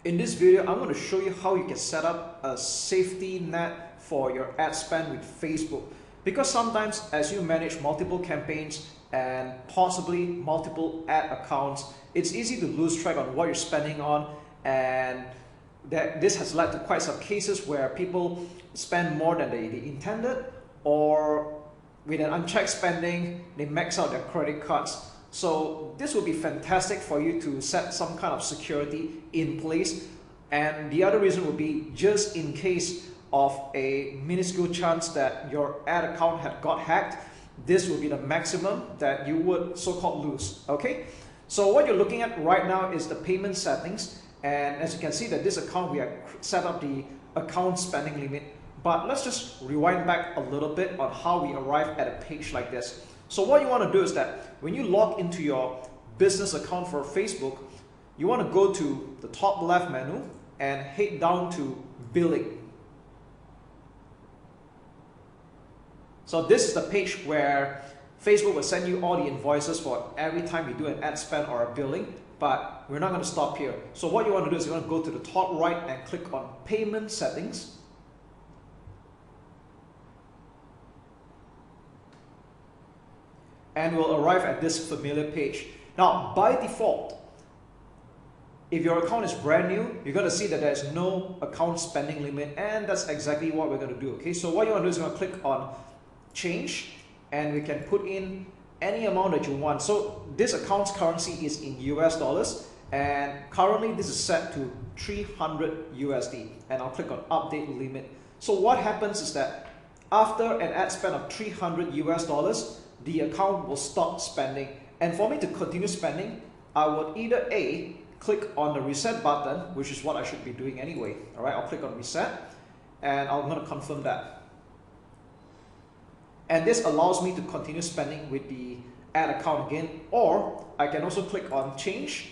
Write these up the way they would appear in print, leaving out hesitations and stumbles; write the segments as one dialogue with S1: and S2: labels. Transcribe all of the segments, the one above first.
S1: In this video, I'm going to show you how you can set up a safety net for your ad spend with Facebook. Because sometimes as you manage multiple campaigns and possibly multiple ad accounts, it's easy to lose track on what you're spending on, and this has led to quite some cases where people spend more than they intended, or with an unchecked spending, they max out their credit cards. So this would be fantastic for you to set some kind of security in place. And the other reason would be just in case of a minuscule chance that your ad account had got hacked, this will be the maximum that you would so-called lose. Okay, so what you're looking at right now is the payment settings, and as you can see that this account, we have set up the account spending limit. But let's just rewind back a little bit on how we arrive at a page like this. So what you want to do is that when you log into your business account for Facebook, you want to go to the top left menu and head down to billing. So this is the page where Facebook will send you all the invoices for every time you do an ad spend or a billing, but we're not going to stop here. So what you want to do is you want to go to the top right and click on payment settings. And we'll arrive at this familiar page. Now, by default, if your account is brand new, you're going to see that there's no account spending limit, and that's exactly what we're going to do. Okay, so what you want to do is you're going to click on change, and we can put in any amount that you want. So this account's currency is in US dollars, and currently this is set to 300 USD, and I'll click on update limit. So what happens is that after an ad spend of 300 US dollars, the account will stop spending. And for me to continue spending, I would either A, click on the reset button, which is what I should be doing anyway. All right, I'll click on reset, and I'm going to confirm that. And this allows me to continue spending with the ad account again, or I can also click on change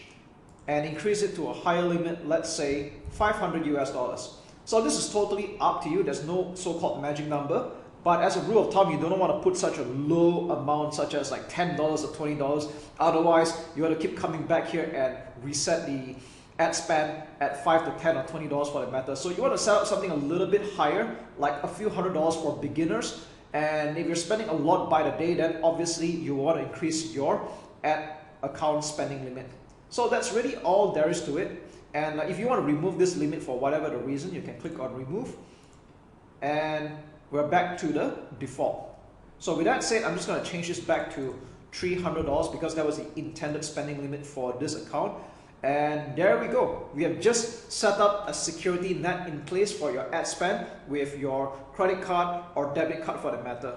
S1: and increase it to a higher limit, let's say 500 US dollars. So this is totally up to you. There's no so-called magic number. But as a rule of thumb, you don't want to put such a low amount, such as like $10 or $20. Otherwise, you want to keep coming back here and reset the ad spend at $5 to $10 or $20 for that matter. So you want to set up something a little bit higher, like a few $100s for beginners. And if you're spending a lot by the day, then obviously you want to increase your ad account spending limit. So that's really all there is to it. And if you want to remove this limit for whatever the reason, you can click on remove. And we're back to the default. So with that said, I'm just going to change this back to $300 because that was the intended spending limit for this account. And there we go. We have just set up a security net in place for your ad spend with your credit card or debit card for the matter.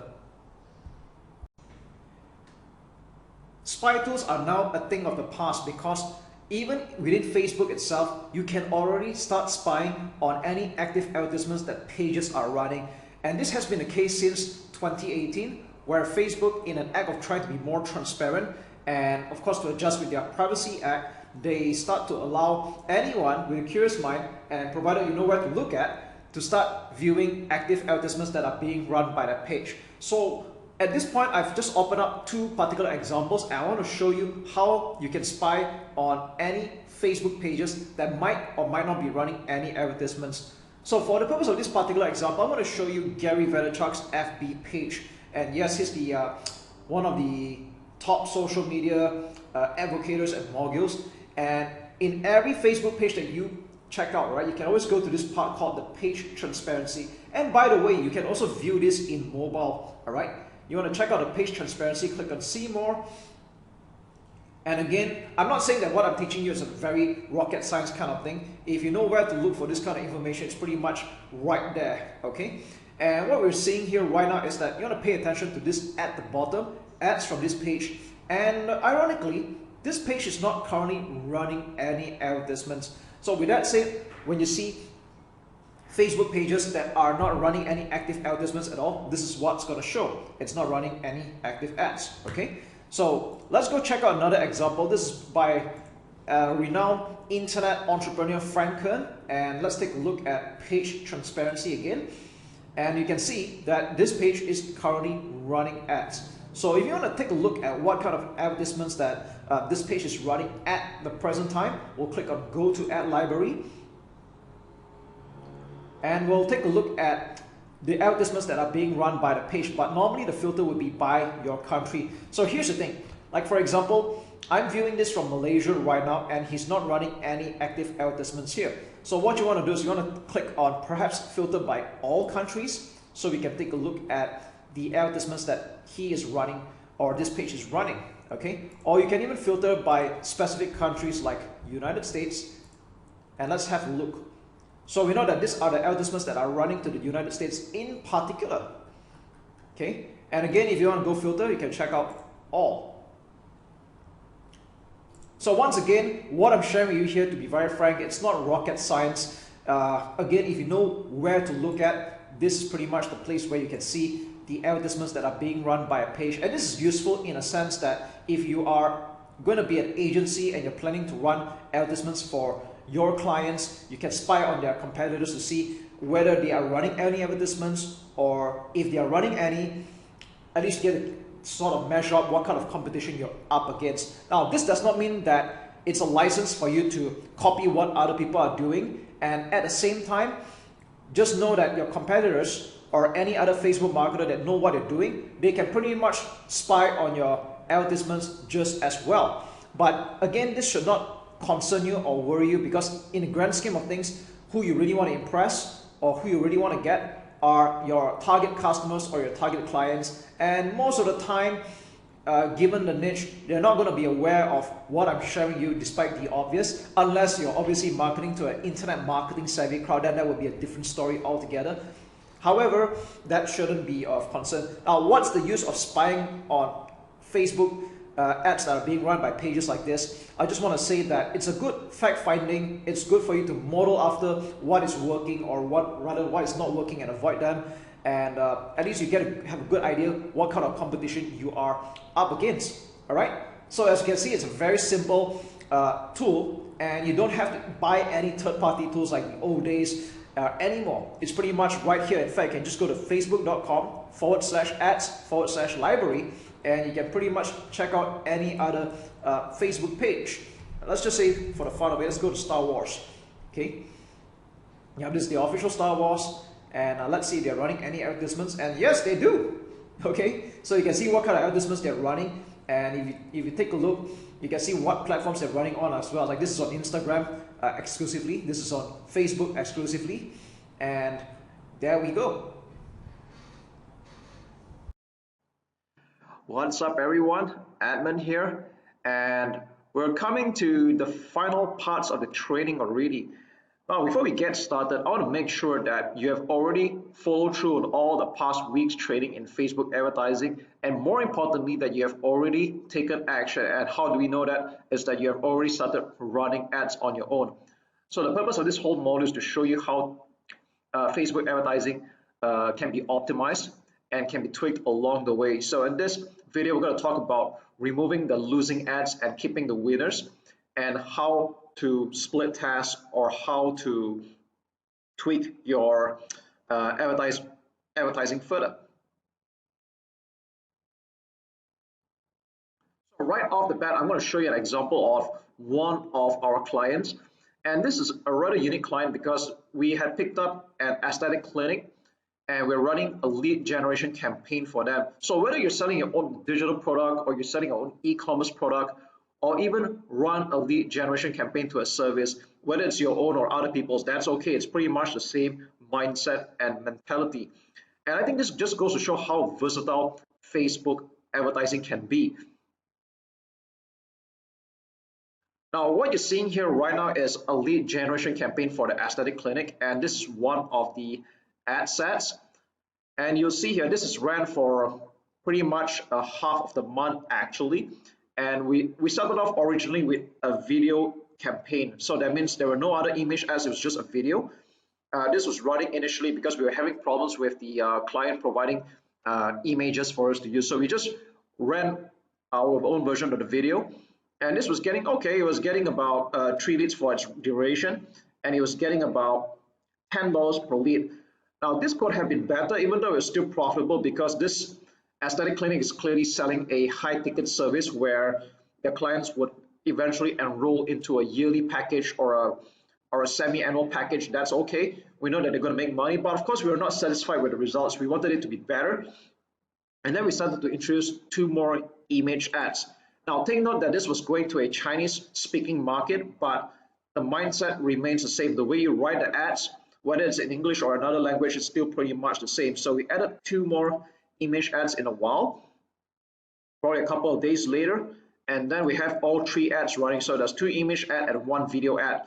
S1: Spy tools are now a thing of the past because even within Facebook itself, you can already start spying on any active advertisements that pages are running. And this has been the case since 2018, where Facebook, in an act of trying to be more transparent and of course to adjust with their Privacy Act, they start to allow anyone with a curious mind, and provided you know where to look at, to start viewing active advertisements that are being run by that page. So at this point, I've just opened up two particular examples, and I want to show you how you can spy on any Facebook pages that might or might not be running any advertisements. So for the purpose of this particular example, I'm going to show you Gary Vaynerchuk's FB page. And yes, he's the one of the top social media advocates and moguls. And in every Facebook page that you check out, right, you can always go to this part called the page transparency. And by the way, you can also view this in mobile. All right, you want to check out the page transparency, click on see more. And again, I'm not saying that what I'm teaching you is a very rocket science kind of thing. If you know where to look for this kind of information, it's pretty much right there, okay? And what we're seeing here right now is that you want to pay attention to this at the bottom, ads from this page. And ironically, this page is not currently running any advertisements. So with that said, when you see Facebook pages that are not running any active advertisements at all, this is what's going to show. It's not running any active ads, okay? So let's go check out another example. This is by renowned internet entrepreneur Frank Kern, and let's take a look at page transparency again. And you can see that this page is currently running ads. So if you want to take a look at what kind of advertisements that this page is running at the present time, we'll click on Go to Ad Library, and we'll take a look at the advertisements that are being run by the page, but normally the filter would be by your country. So here's the thing, like for example, I'm viewing this from Malaysia right now, and he's not running any active advertisements here. So what you want to do is you want to click on perhaps filter by all countries, so we can take a look at the advertisements that he is running or this page is running, okay? Or you can even filter by specific countries like United States, and let's have a look. So we know that these are the advertisements that are running to the United States in particular, okay? And again, if you want to go filter, you can check out all. So once again, what I'm sharing with you here, to be very frank, it's not rocket science. Again, if you know where to look at, this is pretty much the place where you can see the advertisements that are being run by a page. And this is useful in a sense that if you are going to be an agency and you're planning to run advertisements for your clients, you can spy on their competitors to see whether they are running any advertisements, or if they are running any, at least get to sort of measure up what kind of competition you're up against. Now, this does not mean that it's a license for you to copy what other people are doing, and at the same time, just know that your competitors or any other Facebook marketer that know what they're doing, they can pretty much spy on your advertisements just as well. But again, this should not concern you or worry you, because in the grand scheme of things, who you really want to impress or who you really want to get are your target customers or your target clients. And most of the time, given the niche, they're not going to be aware of what I'm sharing you, despite the obvious, unless you're obviously marketing to an internet marketing savvy crowd. Then that would be a different story altogether. However, that shouldn't be of concern. Now, what's the use of spying on Facebook ads that are being run by pages like this? I just want to say that it's a good fact finding. It's good for you to model after what is working, or what is not working, and avoid them. And at least you have a good idea what kind of competition you are up against. All right. So as you can see, it's a very simple tool, and you don't have to buy any third-party tools like the old days anymore. It's pretty much right here. In fact, you can just go to facebook.com/ads/library, and you can pretty much check out any other Facebook page. Let's just say, for the fun of it, let's go to Star Wars. Okay, yeah, this is the official Star Wars, and let's see if they're running any advertisements, and yes, they do. Okay, so you can see what kind of advertisements they're running, and if you take a look, you can see what platforms they're running on as well. Like this is on Instagram exclusively, this is on Facebook exclusively, and there we go.
S2: What's up everyone, Admin here, and we're coming to the final parts of the training already. Now, before we get started, I want to make sure that you have already followed through on all the past weeks training in Facebook advertising, and more importantly, that you have already taken action. And how do we know that? Is that you have already started running ads on your own. So the purpose of this whole module is to show you how Facebook advertising can be optimized and can be tweaked along the way. So in this video, we're going to talk about removing the losing ads and keeping the winners, and how to split tasks, or how to tweak your advertising further. So right off the bat, I'm going to show you an example of one of our clients, and this is a rather unique client because we had picked up an aesthetic clinic, and we're running a lead generation campaign for them. So whether you're selling your own digital product, or you're selling your own e-commerce product, or even run a lead generation campaign to a service, whether it's your own or other people's, that's okay. It's pretty much the same mindset and mentality. And I think this just goes to show how versatile Facebook advertising can be. Now, what you're seeing here right now is a lead generation campaign for the aesthetic clinic, and this is one of the ad sets. And you'll see here, this is ran for pretty much a half of the month actually. And we started off originally with a video campaign. So that means there were no other image ads, it was just a video. This was running initially because we were having problems with the client providing images for us to use. So we just ran our own version of the video. And this was getting okay, it was getting about 3 leads for its duration. And it was getting about $10 per lead. Now this could have been better, even though it's still profitable, because this Aesthetic clinic is clearly selling a high ticket service where their clients would eventually enroll into a yearly package or a semi-annual package. That's okay. We know that they're going to make money, but of course we were not satisfied with the results. We wanted it to be better. And then we started to introduce two more image ads. Now take note that this was going to a Chinese speaking market, but the mindset remains the same. The way you write the ads, whether it's in English or another language, is still pretty much the same. So we added two more image ads in a while, probably a couple of days later, and then we have all three ads running. So there's two image ad and one video ad.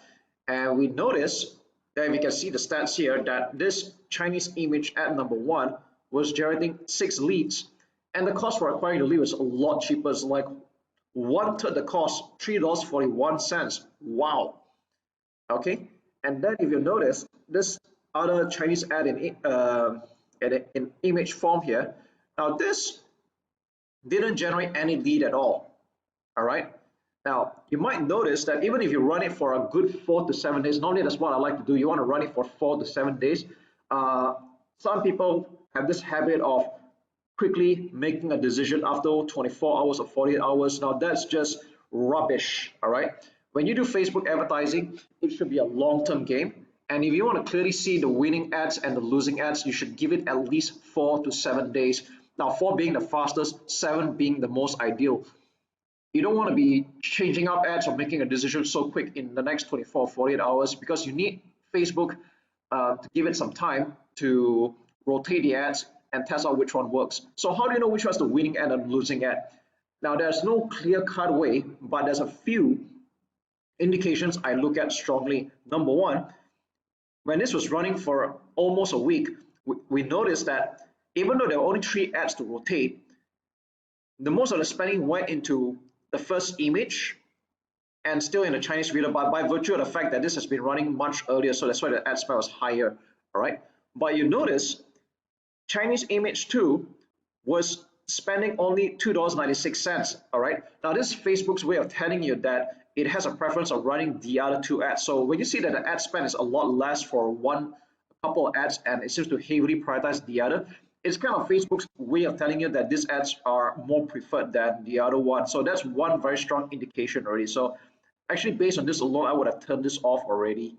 S2: And we notice that we can see the stats here that this Chinese image ad number one was generating 6 leads, and the cost for acquiring the lead was a lot cheaper. It's like 1/3 the cost, $3.41. Wow. Okay, and then if you notice this other Chinese ad in image form here, now this didn't generate any lead at all. All right. Now you might notice that even if you run it for a good 4 to 7 days, normally that's what I like to do. You want to run it for 4 to 7 days. Some people have this habit of quickly making a decision after 24 hours or 48 hours. Now that's just rubbish. All right. When you do Facebook advertising, it should be a long-term game. And if you want to clearly see the winning ads and the losing ads, you should give it at least 4 to 7 days. Now, 4 being the fastest, 7 being the most ideal. You don't want to be changing up ads or making a decision so quick in the next 24 48 hours, because you need Facebook to give it some time to rotate the ads and test out which one works. So how do you know which one's the winning ad and losing ad? Now there's no clear-cut way, but there's a few indications I look at strongly. Number one, when this was running for almost a week, we noticed that even though there were only 3 ads to rotate, the most of the spending went into the first image and still in the Chinese video, but by virtue of the fact that this has been running much earlier, so that's why the ad spend was higher. All right, but you notice Chinese image 2 was spending only $2.96. All right, now this is Facebook's way of telling you that it has a preference of running the other 2 ads. So when you see that the ad spend is a lot less for one couple of ads and it seems to heavily prioritize the other, it's kind of Facebook's way of telling you that these ads are more preferred than the other one. So that's one very strong indication already. So actually, based on this alone, I would have turned this off already.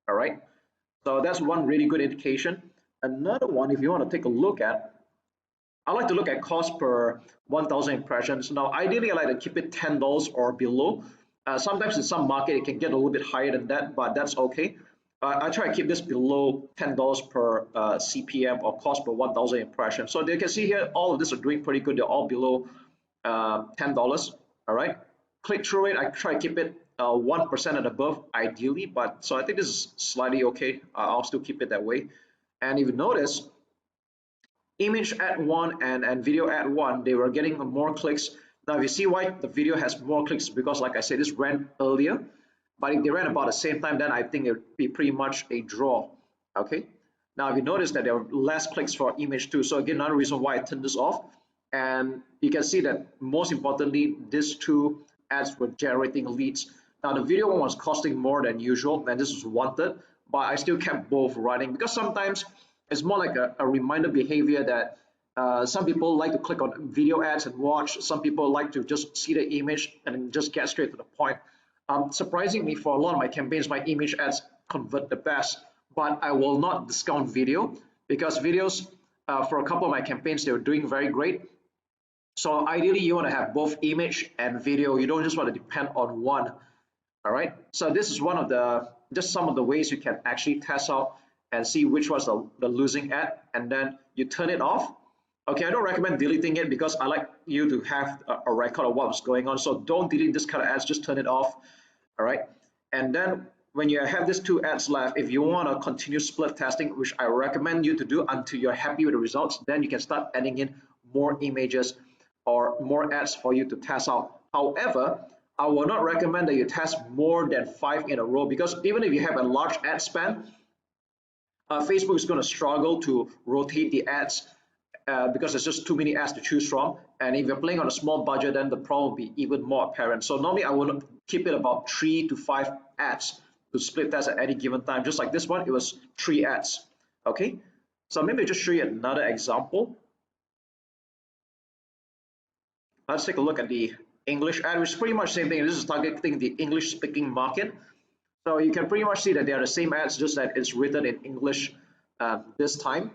S2: All right, so that's one really good indication. Another one, if you want to take a look at, I like to look at cost per 1,000 impressions. Now ideally I like to keep it $10 or below. Sometimes in some market it can get a little bit higher than that, but that's okay. I try to keep this below $10 per CPM, or cost per 1,000 impressions. So you can see here all of this are doing pretty good. They're all below $10. All right, click-through rate, I try to keep it 1% and above ideally, but so I think this is slightly okay. I'll still keep it that way. And if you notice, image ad 1 and video ad 1, they were getting more clicks. Now if you see why the video has more clicks, because like I said, this ran earlier, but if they ran about the same time, then I think it would be pretty much a draw. Okay, now if you notice that there were less clicks for image 2, so again another reason why I turned this off. And you can see that most importantly, these 2 ads were generating leads. Now the video one was costing more than usual, and this was wanted, but I still kept both running, because sometimes it's more like a reminder behavior that some people like to click on video ads and watch. Some people like to just see the image and just get straight to the point. Surprisingly, for a lot of my campaigns, my image ads convert the best, but I will not discount video, because videos for a couple of my campaigns, they were doing very great. So ideally you want to have both image and video. You don't just want to depend on one. All right, so this is one of the just some of the ways you can actually test out and see which was the losing ad, and then you turn it off. Okay, I don't recommend deleting it, because I like you to have a record of what's going on. So don't delete this kind of ads, just turn it off. All right, and then when you have these 2 ads left, if you want to continue split testing, which I recommend you to do until you're happy with the results, then you can start adding in more images or more ads for you to test out. However, I will not recommend that you test more than 5 in a row, because even if you have a large ad spend, Facebook is going to struggle to rotate the ads because there's just too many ads to choose from. And if you're playing on a small budget, then the problem will be even more apparent. So normally I would keep it about 3 to 5 ads to split test at any given time. Just like this one, it was 3 ads. Okay, so maybe I'll just show you another example. let's take a look at the English ad, which is pretty much the same thing. This is targeting the English speaking market. So you can pretty much see that they are the same ads, just that it's written in English this time.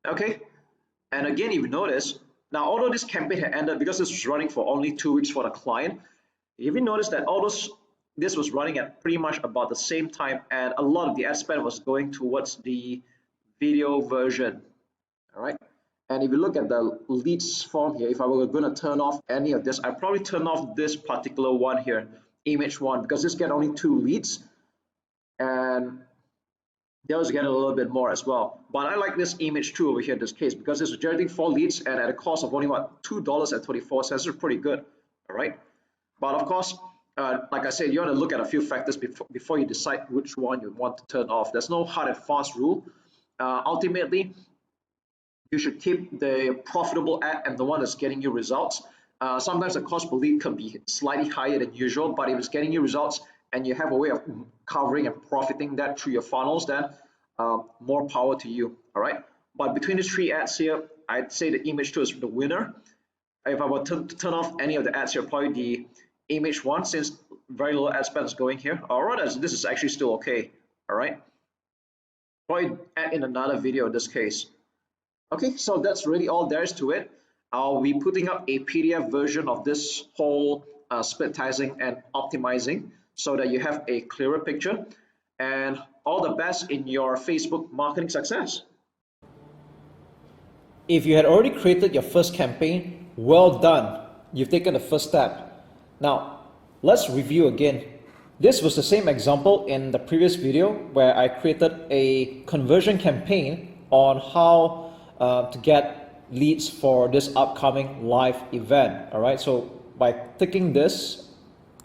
S2: Okay, and again, if you notice, now although this campaign had ended, because this was running for only 2 weeks for the client, if you notice that this was running at pretty much about the same time, and a lot of the ad spend was going towards the video version. All right, and if you look at the leads form here, if I were going to turn off any of this, I'd probably turn off this particular one here, image one, because this get only 2 leads, and those get a little bit more as well. But I like this image 2 over here in this case, because it's generating 4 leads and at a cost of only what, $2.24. This is pretty good. All right, but of course, like I said, you want to look at a few factors before you decide which one you want to turn off. There's no hard and fast rule. Ultimately, you should keep the profitable ad and the one that's getting you results. Sometimes the cost per lead can be slightly higher than usual, but if it's getting you results and you have a way of covering and profiting that through your funnels, then more power to you. All right, but between these 3 ads here, I'd say the image 2 is the winner. If I were to turn off any of the ads here, probably the image 1, since very little ad spend is going here. All right, this is actually still okay. All right, probably add in another video in this case. Okay, so that's really all there is to it. I'll be putting up a PDF version of this whole split testing and optimizing, so that you have a clearer picture, and all the best in your Facebook marketing success.
S1: If you had already created your first campaign, well done. You've taken the first step. Now, let's review again. This was the same example in the previous video where I created a conversion campaign on how to get leads for this upcoming live event. All right, so by clicking this,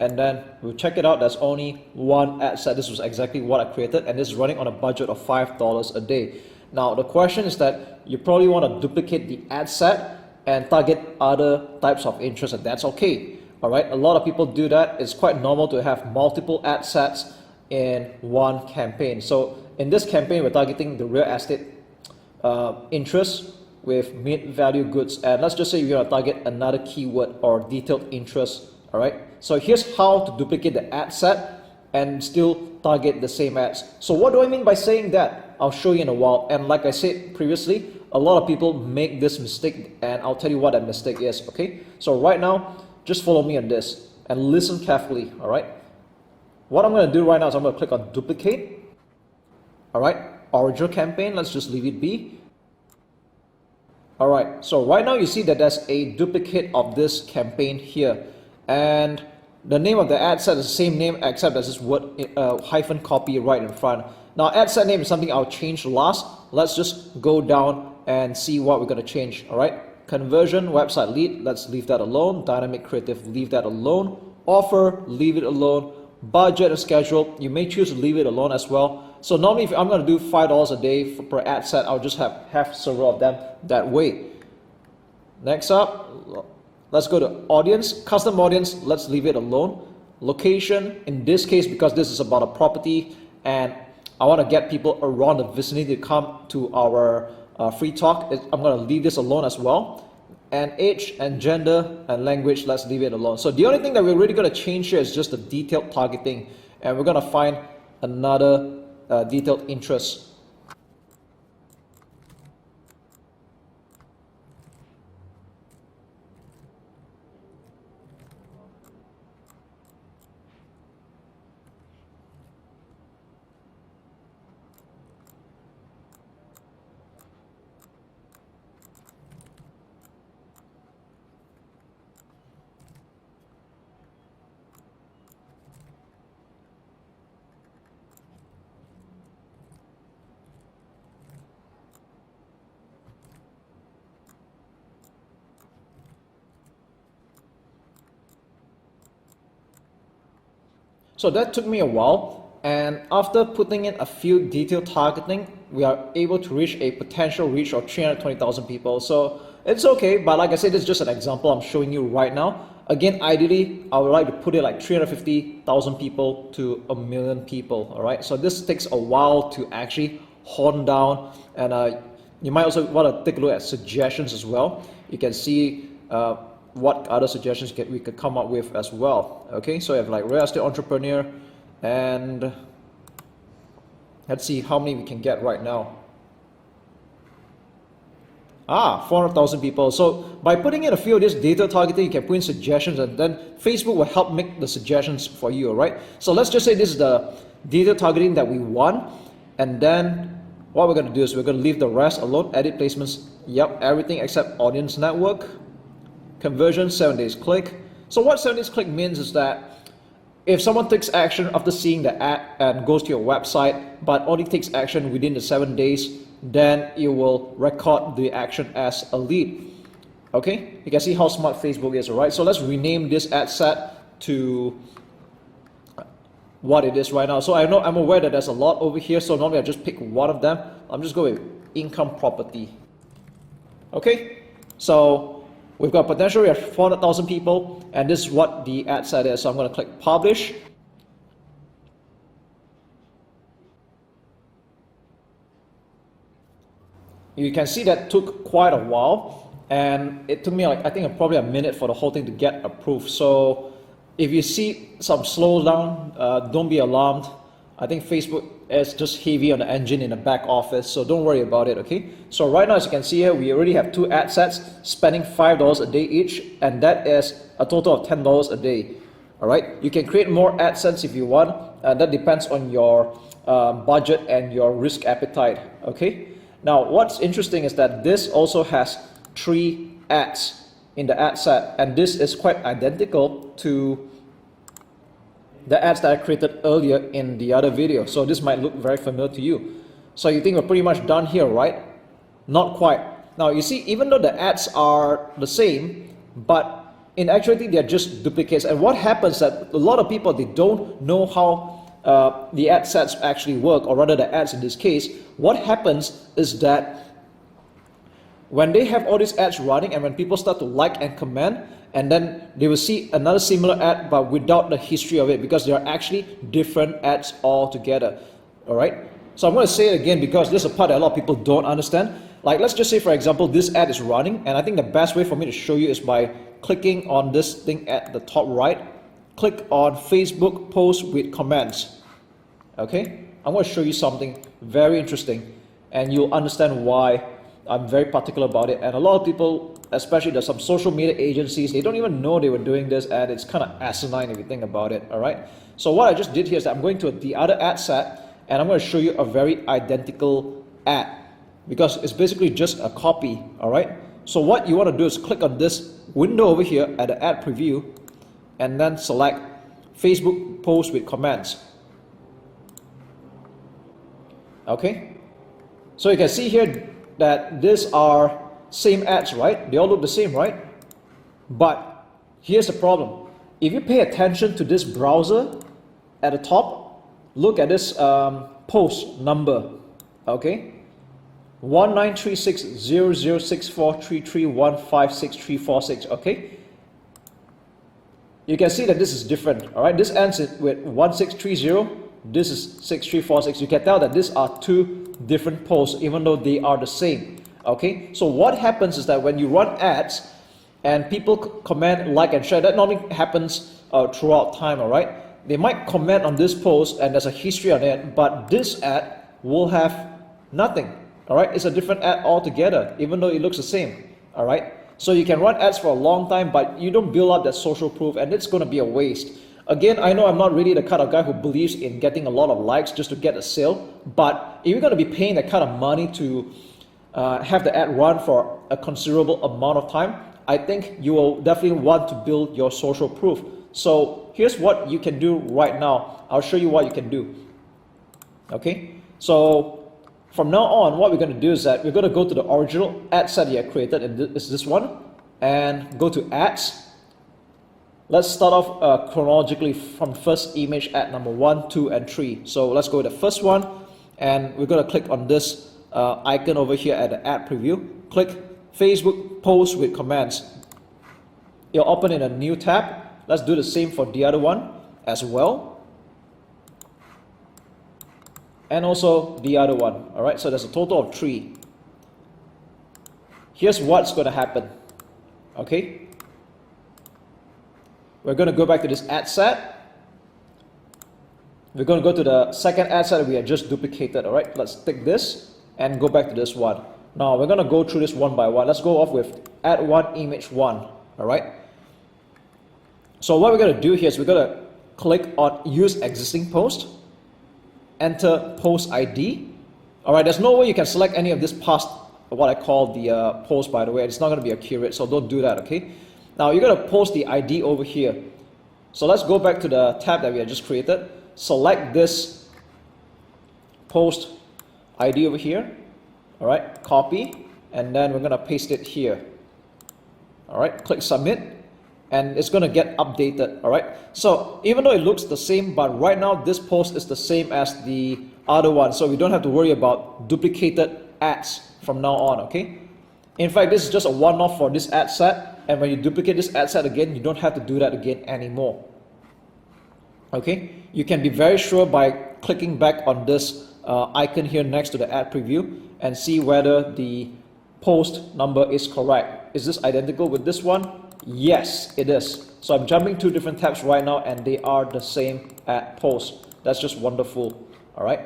S1: and then we'll check it out, there's only one ad set. This was exactly what I created, and this is running on a budget of $5 a day. Now the question is that you probably want to duplicate the ad set and target other types of interest, and that's okay. All right, a lot of people do that. It's quite normal to have multiple ad sets in one campaign. So in this campaign, we're targeting the real estate interest with mid-value goods, and let's just say you're gonna target another keyword or detailed interest. All right, so here's how to duplicate the ad set and still target the same ads. So what do I mean by saying that? I'll show you in a while. And like I said previously, a lot of people make this mistake, and I'll tell you what that mistake is. Okay, so right now, just follow me on this and listen carefully. All right, what I'm going to do right now is I'm going to click on duplicate. All right, original campaign, let's just leave it be. All right, so right now you see that there's a duplicate of this campaign here, and the name of the ad set is the same name except there's this word hyphen copy right in front. Now ad set name is something I'll change last. Let's just go down and see what we're going to change. All right, conversion, website lead, let's leave that alone. Dynamic creative, leave that alone. Offer, leave it alone. Budget and schedule, you may choose to leave it alone as well. So normally if I'm going to do $5 a day per ad set, I'll just have several of them that way. Next up, let's go to audience, custom audience, let's leave it alone. Location, in this case, because this is about a property and I want to get people around the vicinity to come to our free talk, I'm going to leave this alone as well. And age and gender and language, let's leave it alone. So the only thing that we're really going to change here is just the detailed targeting, and we're going to find another detailed interest. So that took me a while, and after putting in a few detailed targeting, we are able to reach a potential reach of 320,000 people. So it's okay, but like I said, this is just an example I'm showing you right now. Again, ideally, I would like to put it like 350,000 people to 1 million people, all right? So this takes a while to actually hone down and You might also want to take a look at suggestions as well. You can see what other suggestions we could come up with as well. Okay, so you have like real estate entrepreneur, and let's see how many we can get right now. 400,000 people. So by putting in a few of this data targeting, you can put in suggestions, and then Facebook will help make the suggestions for you, right? So let's just say this is the data targeting that we want, and then what we're going to do is we're going to leave the rest alone. Edit placements, yep, everything except audience network. Conversion, 7 days click. So what 7 days click means is that if someone takes action after seeing the ad and goes to your website, but only takes action within the 7 days, then it will record the action as a lead. Okay, you can see how smart Facebook is, right? So let's rename this ad set to what it is right now. So I'm aware that there's a lot over here, so normally I just pick one of them. I'm just going with income property. Okay, so we've got potential, we have 400,000 people, and this is what the ad set is. So I'm going to click publish. You can see that took quite a while, and it took me like, I think probably a minute for the whole thing to get approved. So if you see some slowdown, don't be alarmed. I think Facebook is just heavy on the engine in the back office, so don't worry about it, okay? So right now, as you can see here, we already have 2 ad sets spending $5 a day each, and that is a total of $10 a day. All right, you can create more ad sets if you want. That depends on your budget and your risk appetite, okay? Now, what's interesting is that this also has 3 ads in the ad set, and this is quite identical to the ads that I created earlier in the other video. So this might look very familiar to you. So you think we're pretty much done here, right? Not quite. Now you see, even though the ads are the same, but in actuality they're just duplicates. And what happens is that a lot of people, they don't know how the ad sets actually work, or rather the ads in this case. What happens is that when they have all these ads running, and when people start to like and comment, and then they will see another similar ad but without the history of it, because they are actually different ads altogether. All right, so I'm going to say it again because this is a part that a lot of people don't understand. Like, let's just say, for example, this ad is running, and I think the best way for me to show you is by clicking on this thing at the top right. Click on Facebook post with comments. Okay, I'm going to show you something very interesting, and you'll understand why I'm very particular about it. And a lot of people, especially there's some social media agencies, they don't even know they were doing this, and it's kind of asinine if you think about it. All right, so what I just did here is that I'm going to the other ad set, and I'm going to show you a very identical ad, because it's basically just a copy. All right, so what you want to do is click on this window over here at the ad preview, and then select Facebook post with comments. Okay, so you can see here that these are same ads, right? They all look the same, right? But here's the problem. If you pay attention to this browser at the top, look at this post number, okay? 1936006433156346, okay? You can see that this is different, all right? This ends with 1630, this is 6346. You can tell that these are 2 different posts, even though they are the same, okay? So what happens is that when you run ads and people comment, like, and share, that normally happens throughout time, all right? They might comment on this post and there's a history on it, but this ad will have nothing, all right? It's a different ad altogether, even though it looks the same, all right? So you can run ads for a long time, but you don't build up that social proof, and it's going to be a waste. Again, I know I'm not really the kind of guy who believes in getting a lot of likes just to get a sale, but if you're going to be paying that kind of money to have the ad run for a considerable amount of time, I think you will definitely want to build your social proof. So here's what you can do right now. I'll show you what you can do. Okay, so from now on, what we're going to do is that we're going to go to the original ad set you have created, and this is this one, and go to ads. Let's start off chronologically from first image ad number 1, 2, and 3. So let's go to the first one, and we're going to click on this icon over here at the ad preview. Click Facebook post with comments. It'll open in a new tab. Let's do the same for the other one as well, and also the other one. All right, so there's a total of 3. here's what's going to happen. Okay, we're going to go back to this ad set. We're going to go to the second ad set that we had just duplicated. All right, let's take this and go back to this one. Now we're going to go through this one by one. Let's go off with ad 1, image 1. All right, so what we're going to do here is we're going to click on use existing post, enter post ID. All right, there's no way you can select any of this past, what I call the post, by the way. It's not going to be accurate, so don't do that. Okay, now you're going to post the ID over here. So let's go back to the tab that we had just created. Select this post ID over here. All right, copy, and then we're going to paste it here. All right, click submit, and it's going to get updated. All right, so even though it looks the same, but right now this post is the same as the other one, so we don't have to worry about duplicated ads from now on. Okay, in fact, this is just a one-off for this ad set, and when you duplicate this ad set again, you don't have to do that again anymore. Okay, you can be very sure by clicking back on this icon here next to the ad preview and see whether the post number is correct. Is this identical with this one? Yes, it is. So I'm jumping 2 different tabs right now, and they are the same ad post. That's just wonderful. All right,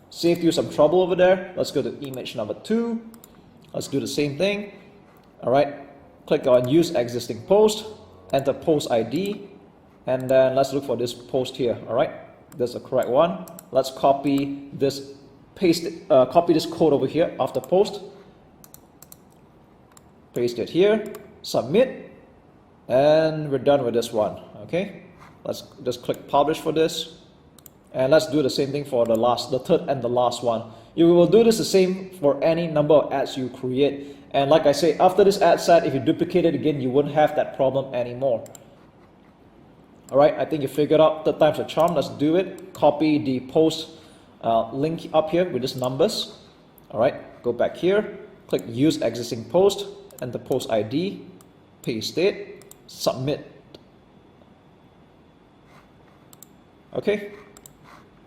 S1: saved you some trouble over there. Let's go to image number 2. Let's do the same thing. All right, click on use existing post, enter post ID, and then let's look for this post here. All right, that's the correct one. Let's copy this, paste it, copy this code over here after post, paste it here, submit, and we're done with this one. Okay, let's just click publish for this, and let's do the same thing for the third and the last one. You will do this the same for any number of ads you create, and like I say, after this ad set, if you duplicate it again, you won't have that problem anymore. All right, I think you figured out third time's a charm. Let's do it. Copy the post link up here with these numbers. All right, go back here, click use existing post, enter post ID, paste it, submit. Okay,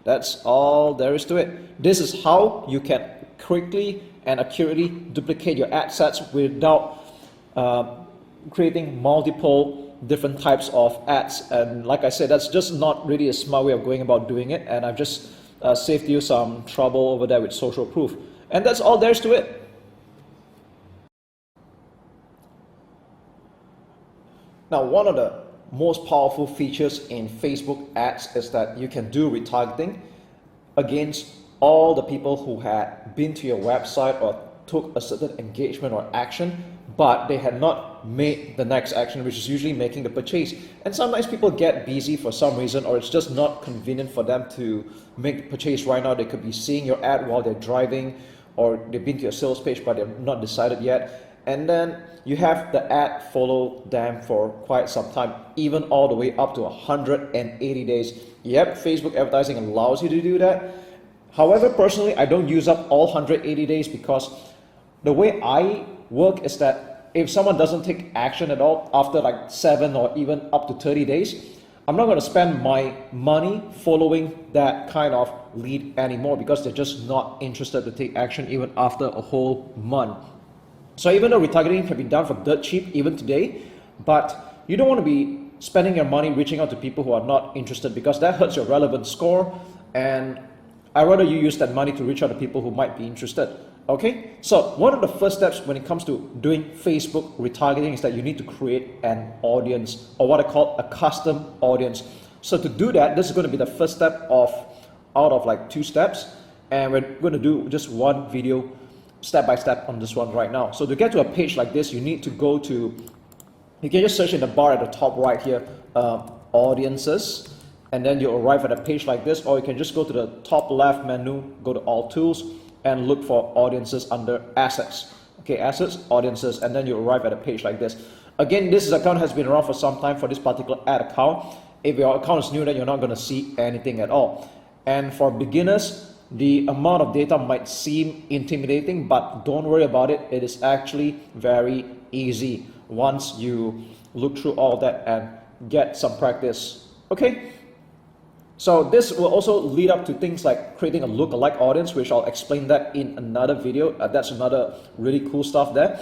S1: that's all there is to it. This is how you can quickly and accurately duplicate your ad sets without creating multiple different types of ads. And like I said, that's just not really a smart way of going about doing it, and I've just saved you some trouble over there with social proof. And that's all there is to it. Now, one of the most powerful features in Facebook ads is that you can do retargeting against all the people who had been to your website or took a certain engagement or action, but they had not made the next action, which is usually making the purchase. And sometimes people get busy for some reason, or it's just not convenient for them to make the purchase right now. They could be seeing your ad while they're driving, or they've been to your sales page but they're not decided yet. And then you have the ad follow them for quite some time, even all the way up to 180 days. Yep, Facebook advertising allows you to do that. However, personally, I don't use up all 180 days, because the way I work is that if someone doesn't take action at all after like 7 or even up to 30 days, I'm not going to spend my money following that kind of lead anymore, because they're just not interested to take action even after a whole month. So even though retargeting can be done for dirt cheap even today, but you don't want to be spending your money reaching out to people who are not interested, because that hurts your relevance score, and I'd rather you use that money to reach out to people who might be interested. Okay, so one of the first steps when it comes to doing Facebook retargeting is that you need to create an audience, or what I call a custom audience. So to do that, this is going to be the first step out of like 2 steps, and we're going to do just one video step by step on this one right now. So to get to a page like this, you need to go to, you can just search in the bar at the top right here, audiences, and then you'll arrive at a page like this, or you can just go to the top left menu, go to all tools, and look for audiences under assets. Okay, assets, audiences, and then you arrive at a page like this. Again, this account has been around for some time for this particular ad account. If your account is new, then you're not going to see anything at all. And for beginners, the amount of data might seem intimidating, but don't worry about it. It is actually very easy once you look through all that and get some practice. Okay. So this will also lead up to things like creating a lookalike audience, which I'll explain that in another video. That's another really cool stuff there.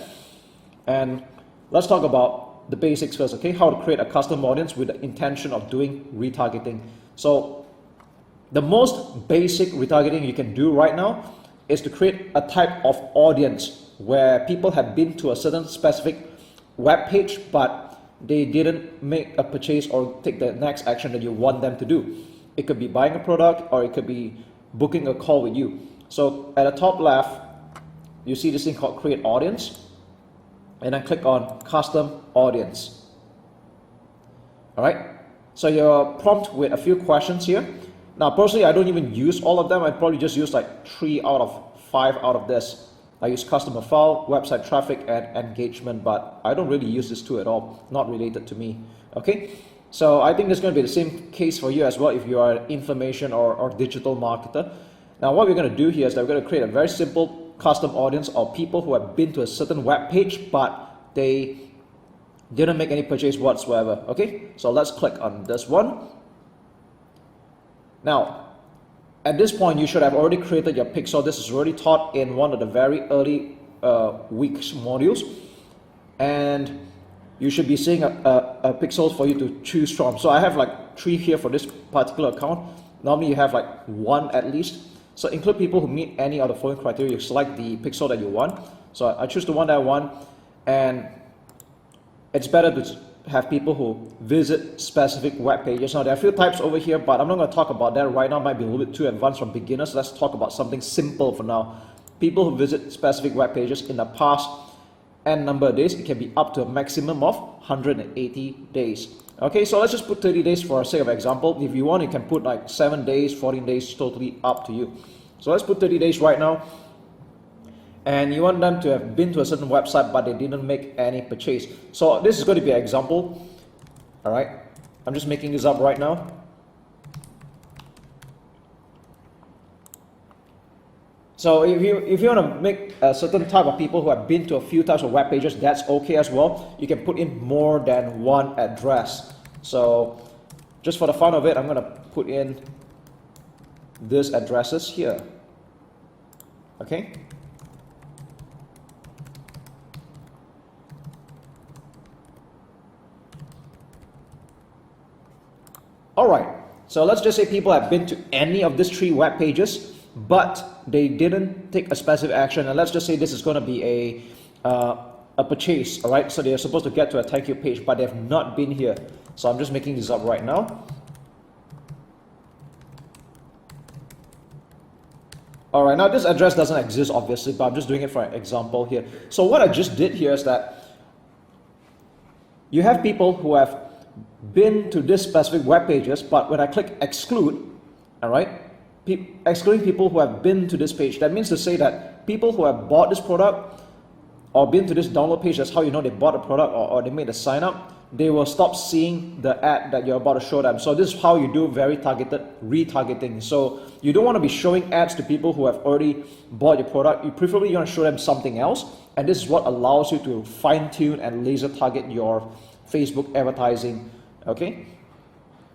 S1: And let's talk about the basics first, okay? How to create a custom audience with the intention of doing retargeting. So the most basic retargeting you can do right now is to create a type of audience where people have been to a certain specific web page, but they didn't make a purchase or take the next action that you want them to do. It could be buying a product, or it could be booking a call with you. So at the top left, you see this thing called create audience, and then click on custom audience. All right, so you're prompted with a few questions here. Now personally, I don't even use all of them. I probably just use like 3 out of 5 out of this. I use customer file, website traffic, and engagement, but I don't really use this two at all, not related to me. Okay, so I think this is going to be the same case for you as well if you are an information or digital marketer. Now what we're going to do here is that we're going to create a very simple custom audience of people who have been to a certain web page, but they didn't make any purchase whatsoever. Okay, so let's click on this one. Now, at this point, you should have already created your pixel. This is already taught in one of the very early weeks modules, and you should be seeing a pixel for you to choose from. So I have like 3 here for this particular account. Normally you have like 1 at least. So include people who meet any of the following criteria. You select the pixel that you want. So I choose the one that I want, and it's better to have people who visit specific web pages. Now there are a few types over here, but I'm not going to talk about that right now. It might be a little bit too advanced for beginners. Let's talk about something simple for now. People who visit specific web pages in the past n number of days. It can be up to a maximum of 180 days. Okay, so let's just put 30 days for sake of example. If you want, you can put like 7 days, 14 days, totally up to you. So let's put 30 days right now. And you want them to have been to a certain website, but they didn't make any purchase. So this is going to be an example. All right, I'm just making this up right now. So if you want to make a certain type of people who have been to a few types of web pages, that's okay as well. You can put in more than one address. So just for the fun of it, I'm going to put in these addresses here. Okay. All right, so let's just say people have been to any of these 3 web pages, but they didn't take a specific action. And let's just say this is going to be a purchase, all right? So they're supposed to get to a thank you page, but they have not been here. So I'm just making this up right now. All right, now this address doesn't exist obviously, but I'm just doing it for an example here. So what I just did here is that you have people who have been to this specific web pages, but when I click exclude, all right, excluding people who have been to this page, that means to say that people who have bought this product or been to this download page, that's how you know they bought a product or they made a sign up, they will stop seeing the ad that you're about to show them. So this is how you do very targeted retargeting. So you don't want to be showing ads to people who have already bought your product. You preferably want to show them something else, and this is what allows you to fine tune and laser target your Facebook advertising. Okay,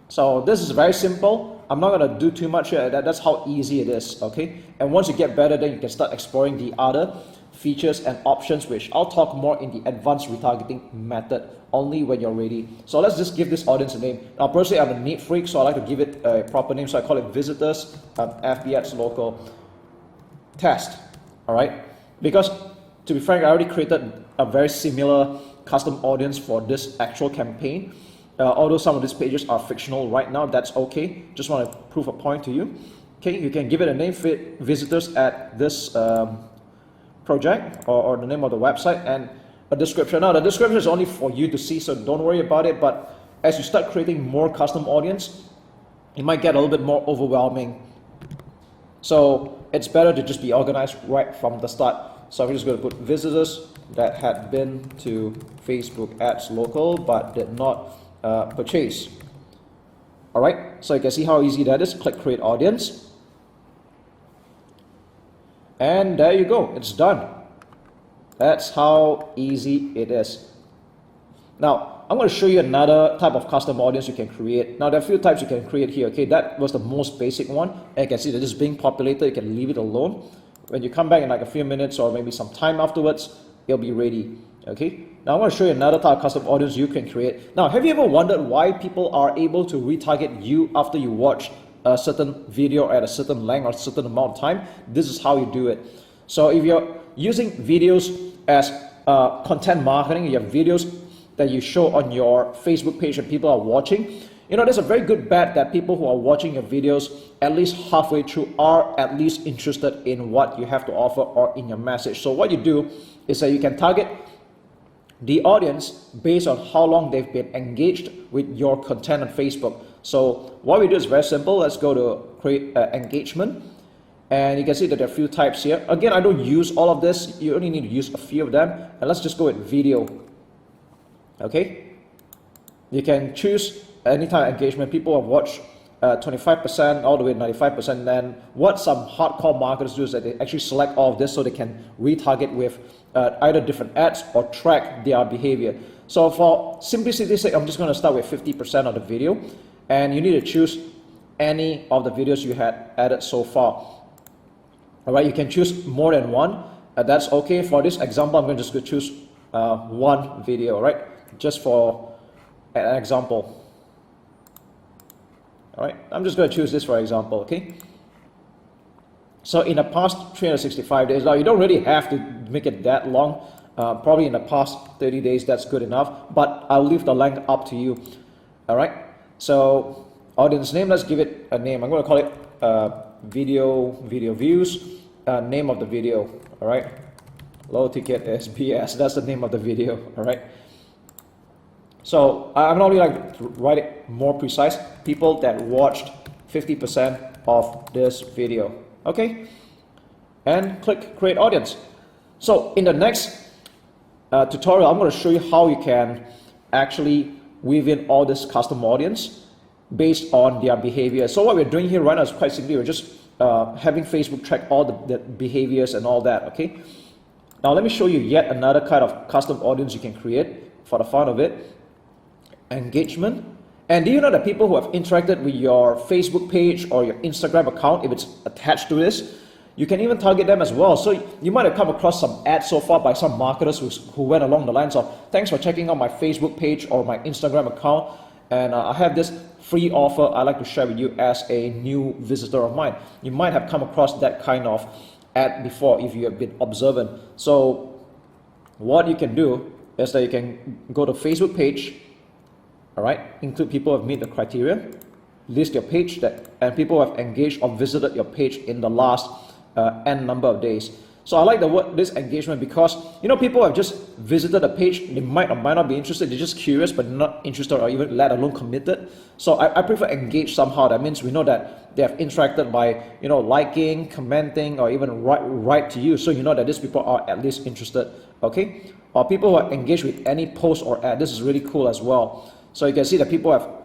S1: so this is very simple. I'm not going to do too much here. That's how easy it is. Okay, and once you get better, then you can start exploring the other features and options, which I'll talk more in the advanced retargeting method only when you're ready. So let's just give this audience a name. Now personally, I'm a neat freak, so I like to give it a proper name, so I call it visitors FB Ads Local Test. All right, because to be frank, I already created a very similar custom audience for this actual campaign. Although some of these pages are fictional right now, that's okay. Just want to prove a point to you. Okay, you can give it a name, visitors at this project, or the name of the website, and a description. Now the description is only for you to see, so don't worry about it, but as you start creating more custom audience, it might get a little bit more overwhelming. So it's better to just be organized right from the start. So I'm just going to put visitors that had been to Facebook Ads Local but did not purchase. All right, so you can see how easy that is. Click create audience, and there you go, it's done. That's how easy it is. Now I'm going to show you another type of custom audience you can create. Now there are a few types you can create here. Okay, that was the most basic one, and you can see that this is being populated. You can leave it alone. When you come back in like a few minutes or maybe some time afterwards, it'll be ready. Okay, now I want to show you another type of custom audience you can create. Now, have you ever wondered why people are able to retarget you after you watch a certain video at a certain length or a certain amount of time? This is how you do it. So if you're using videos as content marketing, you have videos that you show on your Facebook page and people are watching, there's a very good bet that people who are watching your videos at least halfway through are at least interested in what you have to offer or in your message. So what you do is that you can target the audience based on how long they've been engaged with your content on Facebook. So what we do is very simple. Let's go to create engagement. And you can see that there are a few types here. Again, I don't use all of this. You only need to use a few of them. And let's just go with video. Okay. You can choose any type of engagement. People have watched 25% all the way to 95%. Then what some hardcore marketers do is that they actually select all of this so they can retarget with either different ads or track their behavior. So for simplicity's sake, I'm just going to start with 50% of the video. And you need to choose any of the videos you had added so far. Alright, you can choose more than one. That's okay. For this example, I'm going to just choose one video, alright? Just for an example. Alright, I'm just going to choose this for example, okay? So in the past 365 days, now you don't really have to make it that long. Probably in the past 30 days, that's good enough. But I'll leave the length up to you. Alright, so audience name, let's give it a name. I'm going to call it video views. Name of the video, all right? Low ticket SBS, that's the name of the video, all right? So I'm not really like to write it more precise. People that watched 50% of this video, okay? And click create audience. So in the next tutorial, I'm going to show you how you can actually weave in all this custom audience based on their behavior. So what we're doing here right now is quite simply, we're just having Facebook track all the behaviors and all that, okay? Now let me show you yet another kind of custom audience you can create for the fun of it. Engagement. And do you know that people who have interacted with your Facebook page or your Instagram account, if it's attached to this, you can even target them as well. So you might have come across some ads so far by some marketers who went along the lines of, thanks for checking out my Facebook page or my Instagram account, and I have this free offer I'd like to share with you as a new visitor of mine. You might have come across that kind of ad before if you have been observant. So what you can do is that you can go to Facebook page, all right, include people who have met the criteria, list your page and people who have engaged or visited your page in the last n number of days. So I like the word this engagement because people have just visited a page, they might or might not be interested, they're just curious but not interested or even let alone committed. So I prefer engage somehow. That means we know that they have interacted by liking, commenting, or even write to you, so you know that these people are at least interested, okay? Or people who are engaged with any post or ad. This is really cool as well. So you can see that people have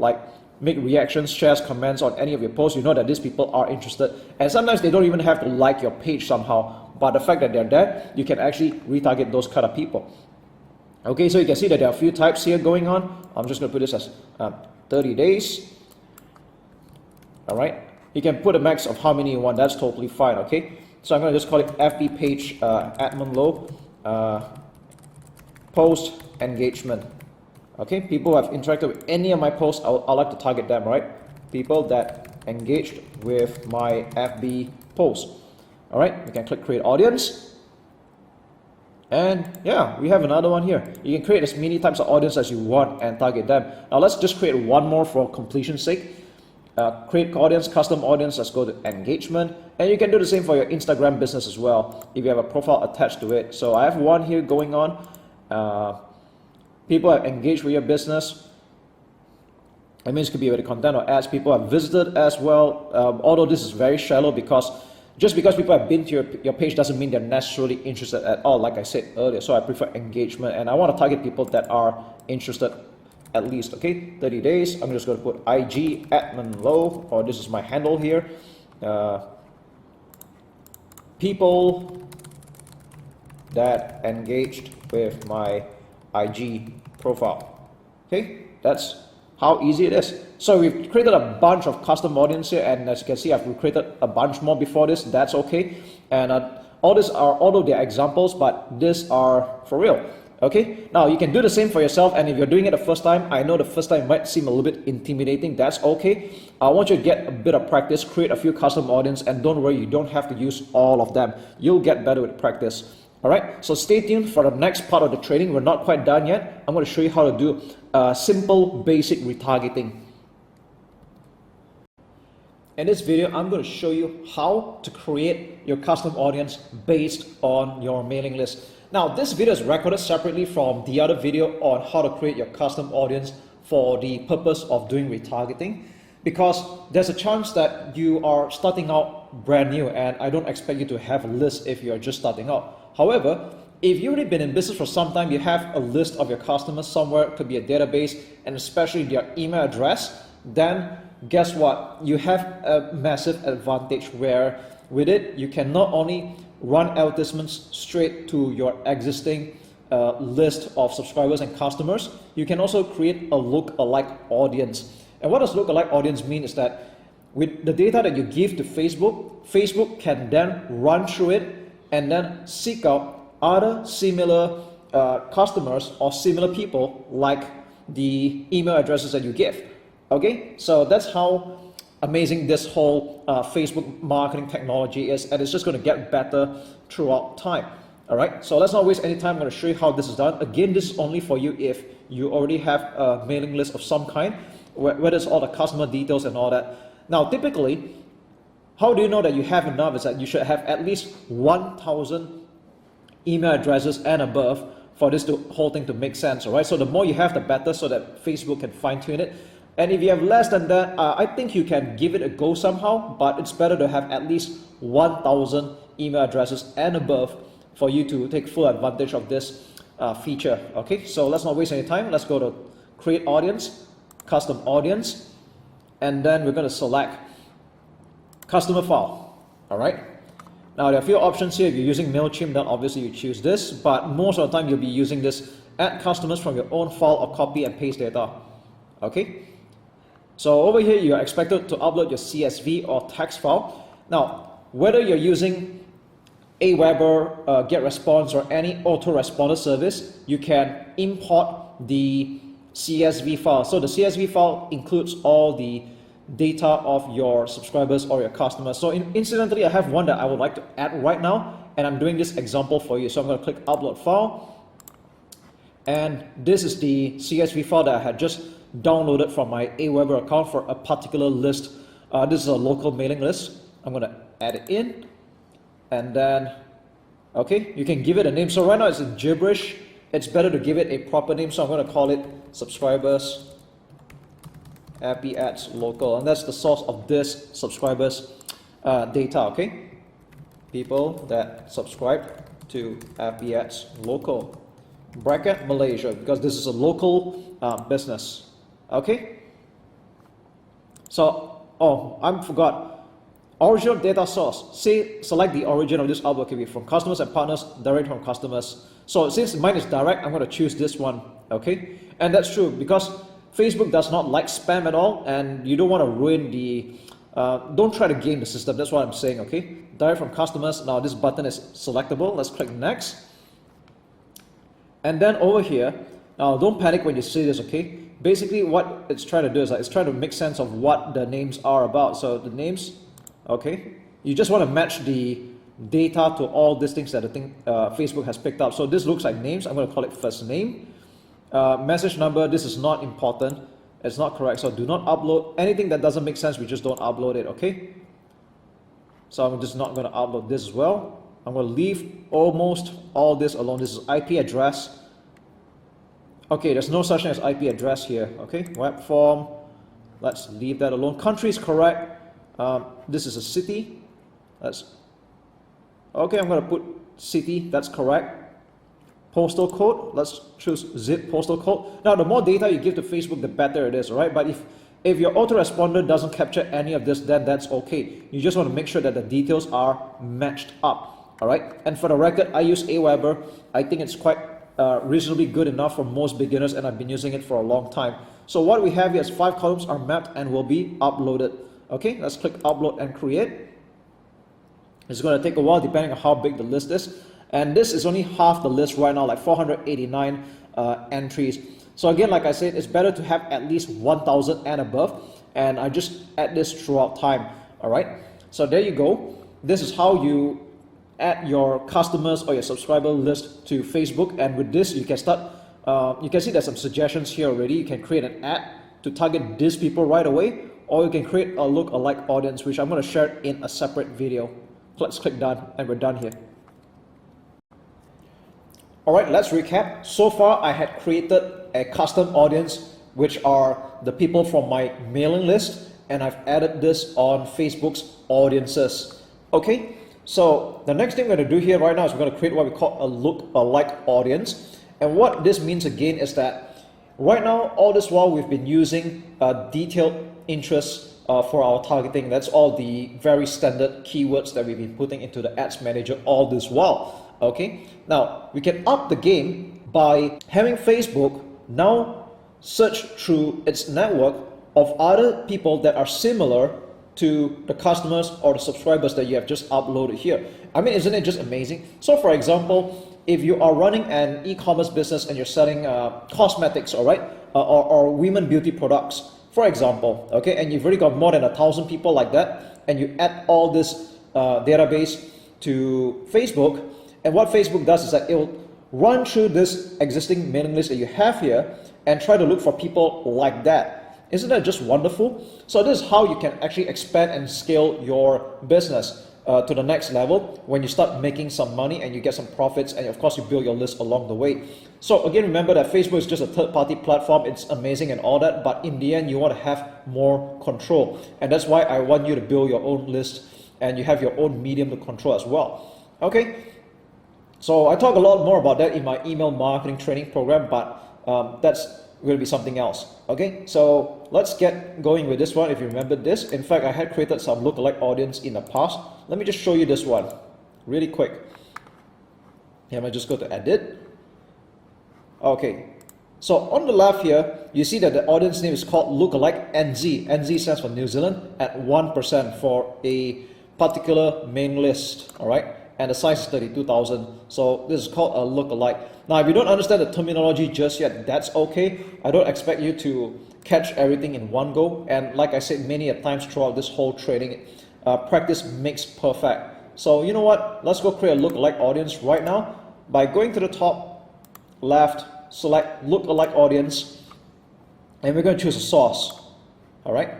S1: make reactions, shares, comments on any of your posts. You know that these people are interested, and sometimes they don't even have to like your page somehow, but the fact that they're there, you can actually retarget those kind of people. Okay, so you can see that there are a few types here going on. I'm just going to put this as 30 days. All right, you can put a max of how many you want. That's totally fine. Okay, so I'm going to just call it FB page admin low post engagement. Okay, people who have interacted with any of my posts, I like to target them, right? People that engaged with my FB post. All right, you can click create audience. And yeah, we have another one here. You can create as many types of audience as you want and target them. Now let's just create one more for completion's sake. Create audience, custom audience, let's go to engagement. And you can do the same for your Instagram business as well, if you have a profile attached to it. So I have one here going on. People have engaged with your business. It means it could be with the content or ads. People have visited as well. Although this is very shallow, because just because people have been to your page doesn't mean they're necessarily interested at all, like I said earlier. So I prefer engagement, and I want to target people that are interested at least. Okay, 30 days. I'm just going to put IG admin low, or this is my handle here. People that engaged with my IG profile. Okay, that's how easy it is. So we've created a bunch of custom audience here, and as you can see, I've created a bunch more before this. That's okay. And all these are, although they're examples, but these are for real. Okay, now you can do the same for yourself, and if you're doing it the first time, I know the first time might seem a little bit intimidating, that's okay. I want you to get a bit of practice, create a few custom audience, and don't worry, you don't have to use all of them. You'll get better with practice. Alright, so stay tuned for the next part of the training. We're not quite done yet. I'm going to show you how to do simple basic retargeting. In this video, I'm going to show you how to create your custom audience based on your mailing list. Now, this video is recorded separately from the other video on how to create your custom audience for the purpose of doing retargeting, because there's a chance that you are starting out brand new, and I don't expect you to have a list if you're just starting out. However, if you've already been in business for some time, you have a list of your customers somewhere, it could be a database, and especially their email address, then guess what? You have a massive advantage where with it, you can not only run advertisements straight to your existing list of subscribers and customers, you can also create a lookalike audience. And what does lookalike audience mean is that with the data that you give to Facebook, Facebook can then run through it and then seek out other similar customers or similar people like the email addresses that you give. Okay, so that's how amazing this whole Facebook marketing technology is, and it's just going to get better throughout time. All right, so let's not waste any time. I'm going to show you how this is done. Again, this is only for you if you already have a mailing list of some kind, where it's all the customer details and all that. Now, typically, how do you know that you have enough? Is that you should have at least 1,000 email addresses and above for this whole thing to make sense. All right, so the more you have, the better, so that Facebook can fine tune it. And if you have less than that, I think you can give it a go somehow, but it's better to have at least 1,000 email addresses and above for you to take full advantage of this feature. Okay, so let's not waste any time. Let's go to create audience, custom audience, and then we're going to select customer file. All right, now there are a few options here. If you're using MailChimp, then obviously you choose this, but most of the time you'll be using this add customers from your own file or copy and paste data. Okay. So over here, you are expected to upload your CSV or text file. Now, whether you're using Aweber, GetResponse, or any autoresponder service, you can import the CSV file. So the CSV file includes all the data of your subscribers or your customers. So incidentally, I have one that I would like to add right now, and I'm doing this example for you. So I'm going to click Upload File, and this is the CSV file that I had just downloaded from my Aweber account for a particular list. This is a local mailing list. I'm going to add it in, and then okay, you can give it a name. So right now it's in gibberish. It's better to give it a proper name, so I'm going to call it subscribers FB ads local, and that's the source of this subscribers data. Okay, people that subscribe to FB ads local, bracket Malaysia, because this is a local business. Okay, so I forgot, original data source. Select the origin of this upload can be from customers and partners, direct from customers. So since mine is direct, I'm going to choose this one. Okay, and that's true because Facebook does not like spam at all, and you don't want to ruin the don't try to game the system. That's what I'm saying. Okay, direct from customers. Now this button is selectable. Let's click next, and then over here, now don't panic when you see this. Okay, basically what it's trying to do is it's trying to make sense of what the names are about. So the names, okay, you just want to match the data to all these things that I think Facebook has picked up. So this looks like names. I'm going to call it first name. Message number, this is not important. It's not correct. So do not upload anything that doesn't make sense. We just don't upload it. Okay. So I'm just not going to upload this as well. I'm going to leave almost all this alone. This is IP address. Okay, there's no such thing as IP address here. Okay, web form, let's leave that alone. Country is correct. This is a city. Okay, I'm going to put city. That's correct. Postal code. Let's choose zip postal code. Now, the more data you give to Facebook, the better it is. All right, but if your autoresponder doesn't capture any of this, then that's okay. You just want to make sure that the details are matched up. All right, and for the record, I use Aweber. I think it's quite reasonably good enough for most beginners, and I've been using it for a long time. So what we have here is 5 columns are mapped and will be uploaded. Okay, let's click upload and create. It's going to take a while depending on how big the list is. And this is only half the list right now, like 489 entries. So again, like I said, it's better to have at least 1,000 and above, and I just add this throughout time. All right, so there you go. This is how you add your customers or your subscriber list to Facebook, and with this you can start, you can see there's some suggestions here already. You can create an ad to target these people right away, or you can create a lookalike audience, which I'm going to share in a separate video. Let's click done, and we're done here. Alright, let's recap. So far I had created a custom audience, which are the people from my mailing list, and I've added this on Facebook's audiences. Okay, so the next thing we're going to do here right now is we're going to create what we call a lookalike audience. And what this means again is that right now, all this while we've been using detailed interests for our targeting. That's all the very standard keywords that we've been putting into the ads manager all this while. Okay, now we can up the game by having Facebook now search through its network of other people that are similar to the customers or the subscribers that you have just uploaded here. I mean, isn't it just amazing? So for example, if you are running an e-commerce business and you're selling cosmetics, all right, or women beauty products, for example, okay, and you've already got more than 1,000 people like that, and you add all this database to Facebook, and what Facebook does is that it will run through this existing mailing list that you have here and try to look for people like that. Isn't that just wonderful? So this is how you can actually expand and scale your business to the next level when you start making some money and you get some profits, and of course you build your list along the way. So again, remember that Facebook is just a third-party platform. It's amazing and all that, but in the end you want to have more control, and that's why I want you to build your own list and you have your own medium to control as well. Okay, so I talk a lot more about that in my email marketing training program, but that's going to be something else. Okay, so let's get going with this one. If you remember this, in fact, I had created some lookalike audience in the past. Let me just show you this one really quick. Here, I'm going to just go to edit. Okay, so on the left here, you see that the audience name is called Lookalike NZ. NZ stands for New Zealand at 1% for a particular main list, all right? And the size is 32,000. So this is called a lookalike. Now, if you don't understand the terminology just yet, that's okay. I don't expect you to catch everything in one go. And like I said many a times throughout this whole training, practice makes perfect. So you know what? Let's go create a lookalike audience right now by going to the top left, select lookalike audience, and we're going to choose a source. All right.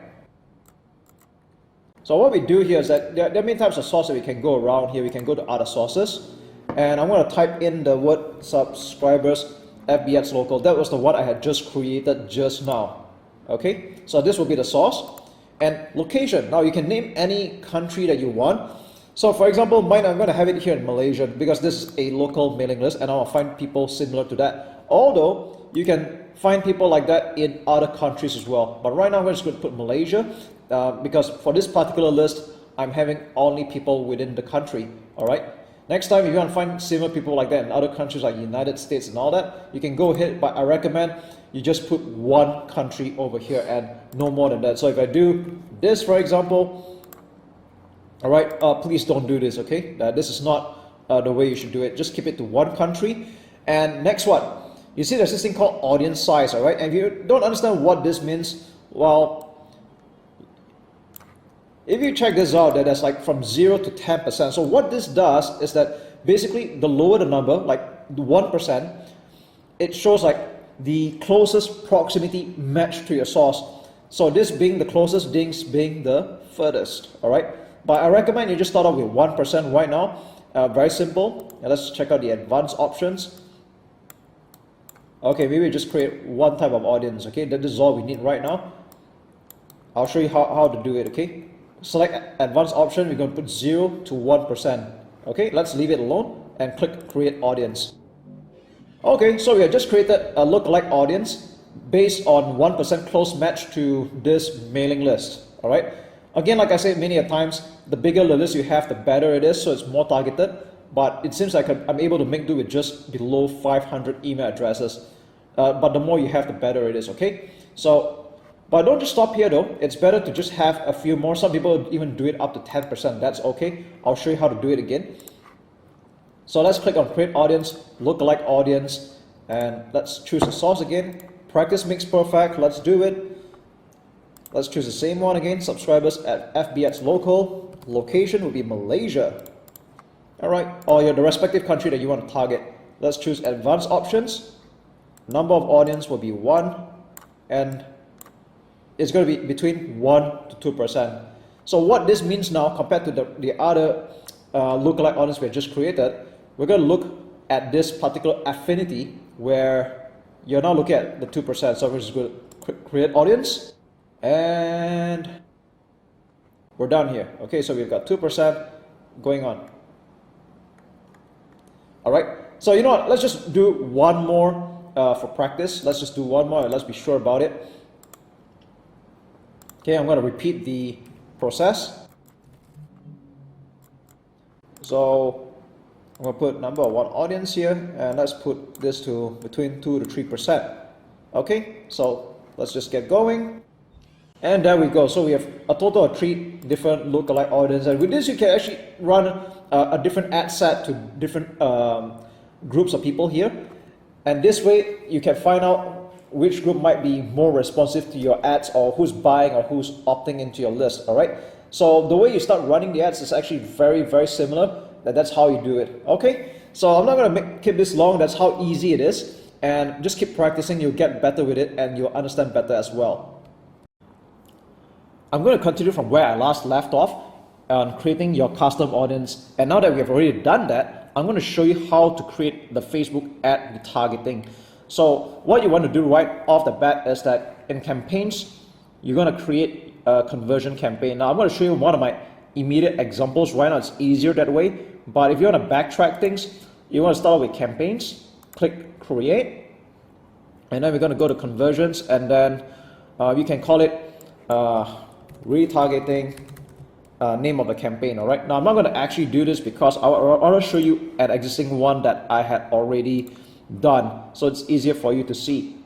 S1: So what we do here is that there are many types of sources that we can go around here. We can go to other sources, and I'm going to type in the word subscribers FB Ads local. That was the one I had just created just now. Okay, so this will be the source. And location, now you can name any country that you want. So for example, mine, I'm going to have it here in Malaysia because this is a local mailing list and I'll find people similar to that. Although you can find people like that in other countries as well. But right now we're just going to put Malaysia because for this particular list, I'm having only people within the country. All right. Next time, if you want to find similar people like that in other countries like United States and all that, you can go ahead, but I recommend you just put one country over here and no more than that. So if I do this, for example, all right, please don't do this, okay? This is not the way you should do it. Just keep it to one country. And next one, you see there's this thing called audience size, all right? And if you don't understand what this means, well, if you check this out, that there's like from 0 to 10%. So what this does is that basically the lower the number, like 1%, it shows like the closest proximity match to your source. So this being the closest, this being the furthest, all right? But I recommend you just start off with 1% right now. Very simple. Now let's check out the advanced options. Okay, maybe just create one type of audience, okay? That is all we need right now. I'll show you how to do it, okay? Select advanced option, we're going to put 0 to 1%. Okay, let's leave it alone and click create audience. Okay, so we have just created a lookalike audience based on 1% close match to this mailing list. All right. Again, like I said many a times, the bigger the list you have, the better it is, so it's more targeted. But it seems like I'm able to make do with just below 500 email addresses. But the more you have, the better it is. Okay. So. But don't just stop here though, it's better to just have a few more. Some people even do it up to 10%, that's okay. I'll show you how to do it again. So let's click on create audience, lookalike audience, and let's choose the source again. Practice makes perfect. Let's do it. Let's choose the same one again. Subscribers at FBX local. Location will be Malaysia. Alright, or the respective country that you want to target. Let's choose advanced options. Number of audience will be 1, and it's going to be between 1 to 2%. So what this means now compared to the other lookalike audience we just created, we're going to look at this particular affinity where you're now looking at the 2%. So we're just going to create audience, and we're done here. Okay, so we've got 2% going on. Alright, so you know what, let's just do one more for practice. Let's just do one more and let's be sure about it. Okay, I'm going to repeat the process. So I'm going to put number one audience here, and let's put this to between 2 to 3%. Okay, so let's just get going. And there we go. So we have a total of 3 different lookalike audience, and with this you can actually run a different ad set to different groups of people here, and this way you can find out which group might be more responsive to your ads, or who's buying or who's opting into your list. All right, so the way you start running the ads is actually very similar. That's how you do it. Okay, so I'm not going to keep this long. That's how easy it is, and just keep practicing. You'll get better with it and you'll understand better as well. I'm going to continue from where I last left off on creating your custom audience, and now that we have already done that, I'm going to show you how to create the Facebook ad retargeting. So what you want to do right off the bat is that in campaigns, you're going to create a conversion campaign. Now I'm going to show you one of my immediate examples right now. It's easier that way, but if you want to backtrack things, you want to start with campaigns, click create, and then we're going to go to conversions, and then you can call it retargeting, name of the campaign. All right, now I'm not going to actually do this because I want to show you an existing one that I had already done, so it's easier for you to see.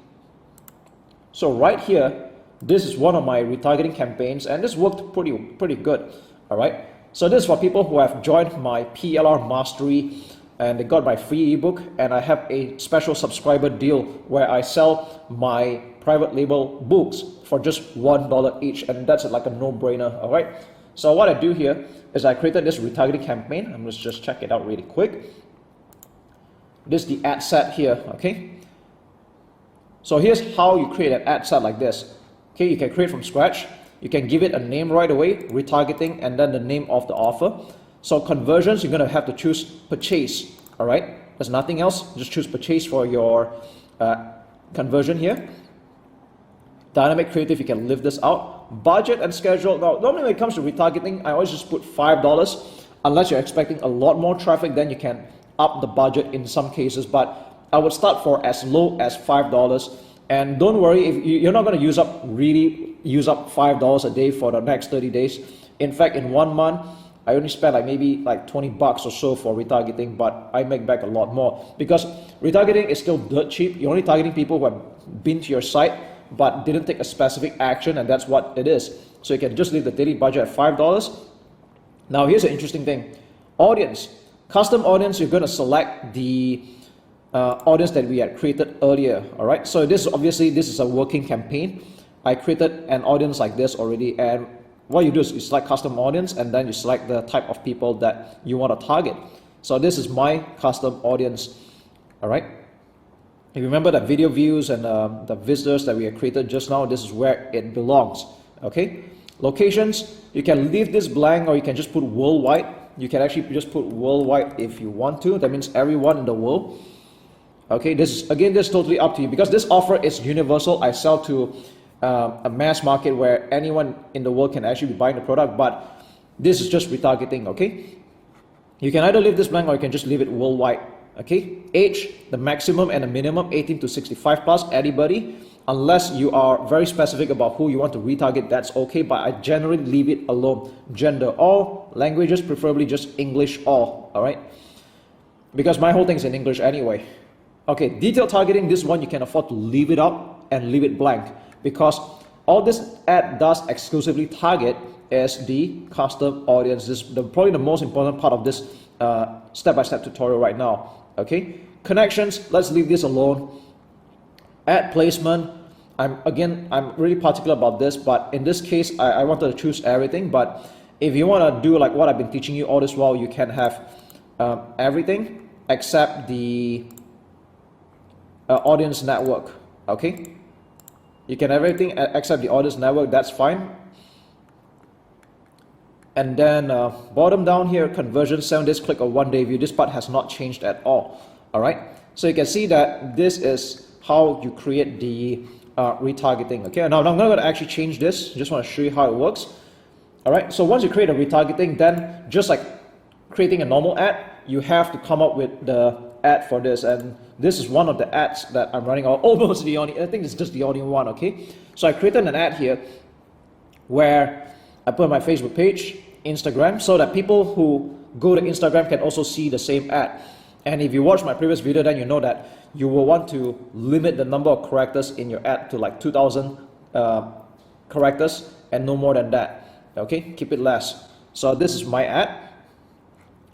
S1: So right here, this is one of my retargeting campaigns, and this worked pretty good. All right, so this is for people who have joined my PLR mastery and they got my free ebook, and I have a special subscriber deal where I sell my private label books for just $1 each, and that's like a no-brainer. All right, so what I do here is I created this retargeting campaign. I'm just check it out really quick. This is the ad set here. Okay, so here's how you create an ad set like this. Okay, you can create from scratch. You can give it a name right away, retargeting, and then the name of the offer. So conversions, you're going to have to choose purchase. All right, there's nothing else. Just choose purchase for your conversion here. Dynamic creative, you can leave this out. Budget and schedule. Now, normally when it comes to retargeting, I always just put $5. Unless you're expecting a lot more traffic, then you can up the budget in some cases. But I would start for as low as $5. And don't worry, if you're not going to use up $5 a day for the next 30 days. In fact, in 1 month, I only spent maybe $20 or so for retargeting, but I make back a lot more because retargeting is still dirt cheap. You're only targeting people who have been to your site but didn't take a specific action, and that's what it is. So you can just leave the daily budget at $5. Now here's an interesting thing. Audience, custom audience, you're going to select the audience that we had created earlier. All right, so this is a working campaign. I created an audience like this already, and what you do is you select custom audience, and then you select the type of people that you want to target. So this is my custom audience. All right, if you remember the video views and the visitors that we have created just now, this is where it belongs. Okay, locations, you can leave this blank or you can just put worldwide. You can actually just put worldwide if you want to. That means everyone in the world. Okay, this is totally up to you because this offer is universal. I sell to a mass market where anyone in the world can actually be buying the product, but this is just retargeting. Okay, you can either leave this blank or you can just leave it worldwide. Okay, age, the maximum and the minimum, 18 to 65 plus, anybody, unless you are very specific about who you want to retarget, that's okay, but I generally leave it alone. Gender, all, languages, preferably just English, all right, because my whole thing is in English anyway. Okay, detailed targeting, this one you can afford to leave it up and leave it blank, because all this ad does exclusively target is the custom audience. This is probably the most important part of this step-by-step tutorial right now. Okay, connections, let's leave this alone. Ad placement, I'm really particular about this, but in this case I wanted to choose everything. But if you want to do like what I've been teaching you all this while, you can have everything except the audience network. Okay, you can have everything except the audience network, that's fine. And then bottom down here, conversion, 7 days click or 1 day view, this part has not changed at all. All right, so you can see that this is how you create the retargeting. Okay, now I'm not going to actually change this, just want to show you how it works. All right, so once you create a retargeting, then just like creating a normal ad, you have to come up with the ad for this, and this is one of the ads that I'm running, or almost the only, I think it's just the only one. Okay, so I created an ad here where I put my Facebook page, Instagram, so that people who go to Instagram can also see the same ad. And if you watch my previous video, then you know that you will want to limit the number of characters in your ad to like 2,000 characters and no more than that. Okay, keep it less. So this is my ad.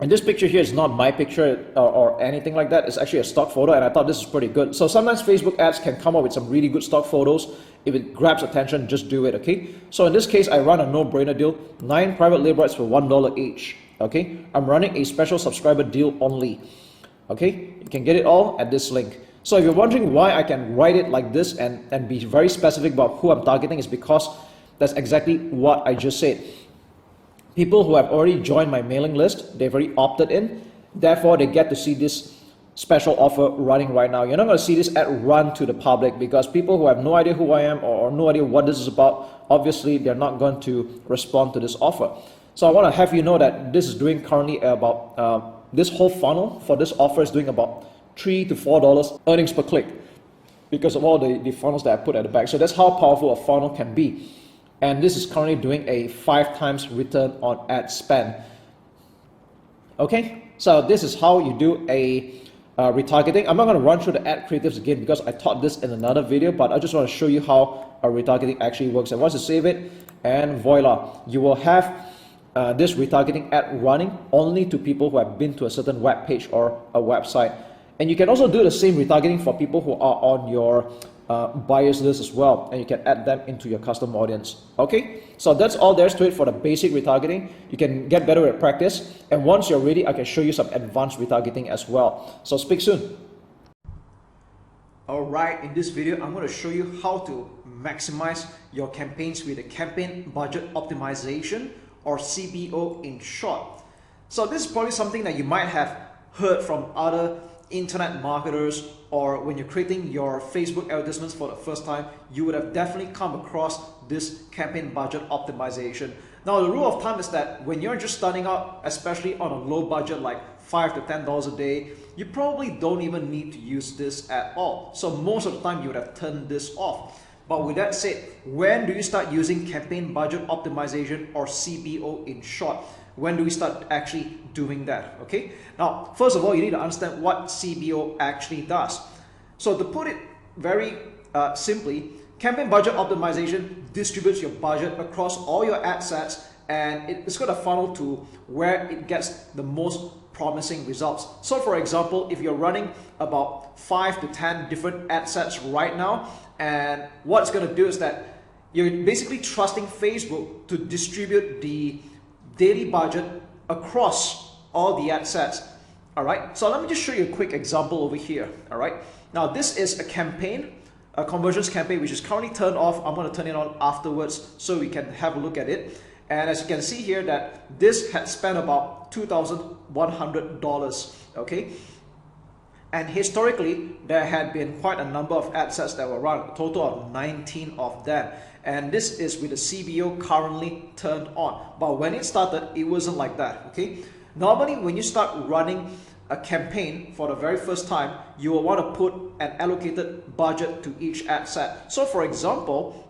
S1: And this picture here is not my picture or anything like that. It's actually a stock photo, and I thought this is pretty good. So sometimes Facebook ads can come up with some really good stock photos. If it grabs attention, just do it, okay? So in this case, I run a no-brainer deal, 9 private label ads for $1 each, okay? I'm running a special subscriber deal only, okay? You can get it all at this link. So if you're wondering why I can write it like this and be very specific about who I'm targeting, is because that's exactly what I just said. People who have already joined my mailing list, they've already opted in, therefore they get to see this special offer running right now. You're not going to see this ad run to the public, because people who have no idea who I am or no idea what this is about, obviously they're not going to respond to this offer. So I want to have you know that this is doing currently about, this whole funnel for this offer is doing about $3 to $4 earnings per click, because of all the funnels that I put at the back. So that's how powerful a funnel can be. And this is currently doing a 5 times return on ad spend. Okay, so this is how you do a retargeting. I'm not going to run through the ad creatives again because I taught this in another video, but I just want to show you how a retargeting actually works. And once you save it, and voila, you will have this retargeting ad running only to people who have been to a certain web page or a website. And you can also do the same retargeting for people who are on your buyers list as well, and you can add them into your custom audience. Okay, so that's all there is to it for the basic retargeting. You can get better at practice, and once you're ready, I can show you some advanced retargeting as well. So speak soon.
S3: Alright, in this video I'm going to show you how to maximize your campaigns with a campaign budget optimization, or CBO in short. So this is probably something that you might have heard from other internet marketers, or when you're creating your Facebook advertisements for the first time, you would have definitely come across this campaign budget optimization. Now the rule of thumb is that when you're just starting out, especially on a low budget like $5 to $10 a day, you probably don't even need to use this at all. So most of the time you would have turned this off. But with that said, when do you start using campaign budget optimization, or CBO in short? When do we start actually doing that? Okay, now first of all, you need to understand what CBO actually does. So to put it very simply, campaign budget optimization distributes your budget across all your ad sets, and it's got a funnel to where it gets the most promising results. So for example, if you're running about 5 to 10 different ad sets right now, and what it's going to do is that you're basically trusting Facebook to distribute the daily budget across all the ad sets. All right, so let me just show you a quick example over here. All right, now this is a campaign, a conversions campaign, which is currently turned off. I'm going to turn it on afterwards so we can have a look at it. And as you can see here, that this had spent about $2,100. Okay, and historically there had been quite a number of ad sets that were run, a total of 19 of them. And this is with the CBO currently turned on. But when it started, it wasn't like that, okay? Normally, when you start running a campaign for the very first time, you will want to put an allocated budget to each ad set. So for example,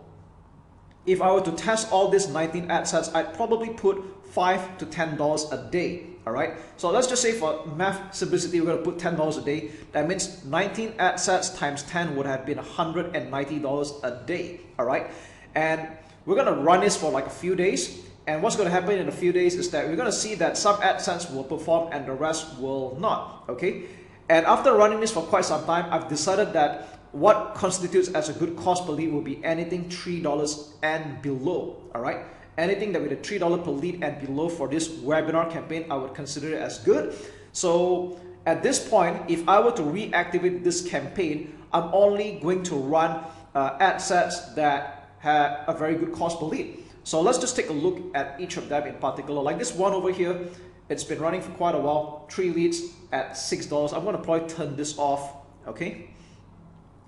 S3: if I were to test all these 19 ad sets, I'd probably put $5 to $10 a day. All right, so let's just say for math simplicity, we're going to put $10 a day. That means 19 ad sets times 10 would have been $190 a day. All right, and we're going to run this for like a few days. And what's going to happen in a few days is that we're going to see that some AdSense will perform and the rest will not, okay? And after running this for quite some time, I've decided that what constitutes as a good cost per lead will be anything $3 and below, all right? Anything that with a $3 per lead and below for this webinar campaign, I would consider it as good. So at this point, if I were to reactivate this campaign, I'm only going to run ad sets that have a very good cost per lead. So let's just take a look at each of them in particular. Like this one over here, it's been running for quite a while, 3 leads at $6. I'm going to probably turn this off, okay?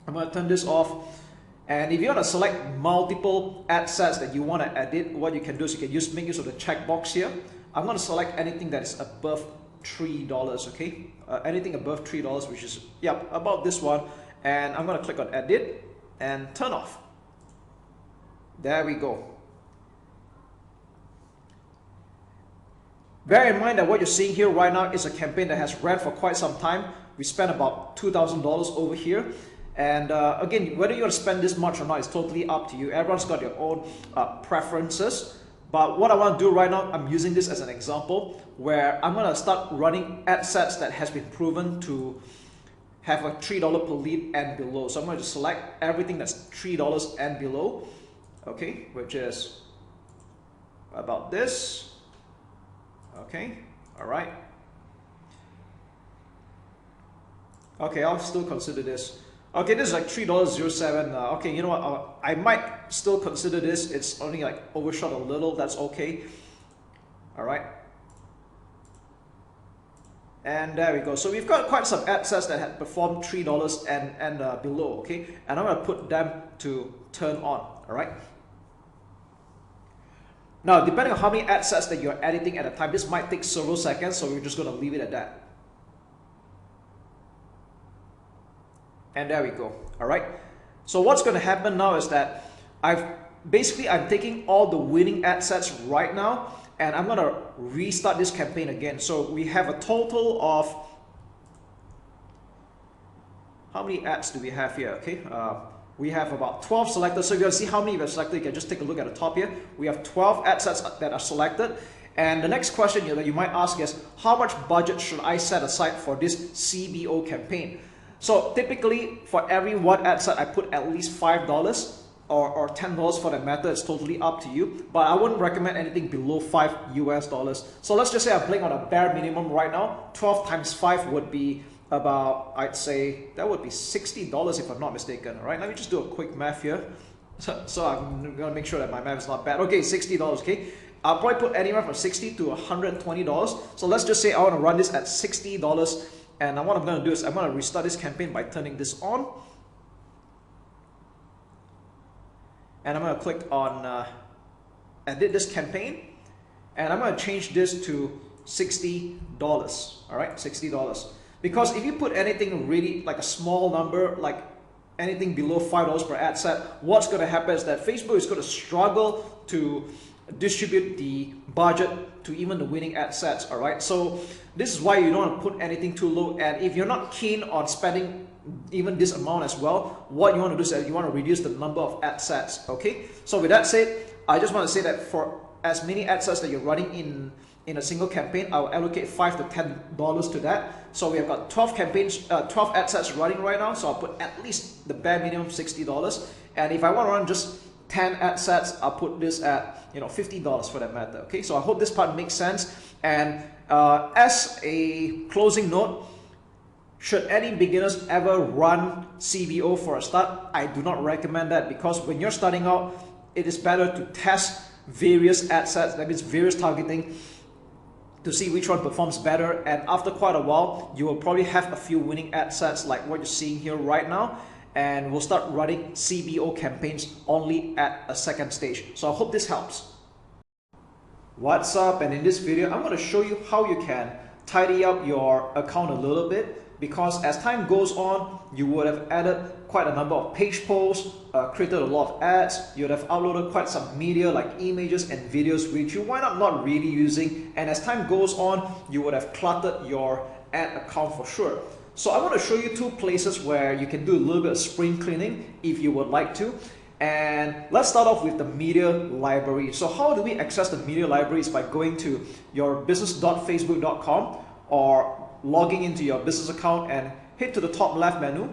S3: I'm going to turn this off. And if you want to select multiple ad sets that you want to edit, what you can do is you can make use of the checkbox here. I'm going to select anything that is above $3, okay? Anything above $3, which is, yep, about this one. And I'm going to click on edit and turn off. There we go. Bear in mind that what you're seeing here right now is a campaign that has ran for quite some time. We spent about $2,000 over here. And again, whether you want to spend this much or not is totally up to you. Everyone's got their own preferences. But what I want to do right now, I'm using this as an example where I'm going to start running ad sets that has been proven to have a $3 per lead and below. So I'm going to select everything that's $3 and below, okay, which is about this. Okay, all right. Okay, I'll still consider this. Okay, this is like $3.07. Okay, you know what? I might still consider this. It's only like overshot a little. That's okay. All right. And there we go. So we've got quite some ad sets that have performed $3 and below. Okay, and I'm gonna put them to turn on. All right. Now, depending on how many ad sets that you're editing at a time, this might take several seconds. So we're just gonna leave it at that. And there we go. All right. So what's going to happen now is that I'm taking all the winning ad sets right now, and I'm going to restart this campaign again. So we have a total of, how many ads do we have here? Okay. We have about 12 selected. So if you want to see how many we've selected, you can just take a look at the top here. We have 12 ad sets that are selected. And the next question that you might ask is, how much budget should I set aside for this CBO campaign? So typically for every one ad set, I put at least $5 or $10 for that matter. It's totally up to you, but I wouldn't recommend anything below $5 US. So let's just say I'm playing on a bare minimum right now. 12 times 5 would be about, I'd say that would be $60 if I'm not mistaken. All right, let me just do a quick math here. So I'm gonna make sure that my math is not bad. Okay, $60, okay. I'll probably put anywhere from $60 to $120. So let's just say I want to run this at $60. And what I'm going to do is I'm going to restart this campaign by turning this on. And I'm going to click on edit this campaign. And I'm going to change this to $60. All right, $60. Because if you put anything really like a small number, like anything below $5 per ad set, what's going to happen is that Facebook is going to struggle to distribute the budget to even the winning ad sets. All right, so this is why you don't want to put anything too low. And if you're not keen on spending even this amount as well, what you want to do is you want to reduce the number of ad sets. Okay, so with that said, I just want to say that for as many ad sets that you're running in a single campaign, I'll allocate $5 to $10 to that. So we have got 12 campaigns, 12 ad sets running right now. So I'll put at least the bare minimum $60. And if I want to run just 10 ad sets, I'll put this at $50 for that matter. Okay, so I hope this part makes sense. And as a closing note, should any beginners ever run CBO for a start? I do not recommend that, because when you're starting out, it is better to test various ad sets, that means various targeting, to see which one performs better. And after quite a while, you will probably have a few winning ad sets like what you're seeing here right now. And we'll start running CBO campaigns only at a second stage. So I hope this helps. What's up? And in this video, I'm going to show you how you can tidy up your account a little bit, because as time goes on, you would have added quite a number of page posts, created a lot of ads, you'd have uploaded quite some media like images and videos which you wind up not really using, and as time goes on, you would have cluttered your ad account for sure. So I want to show you two places where you can do a little bit of spring cleaning if you would like to. And let's start off with the media library. So how do we access the media library? Is by going to your business.facebook.com or logging into your business account and hit to the top left menu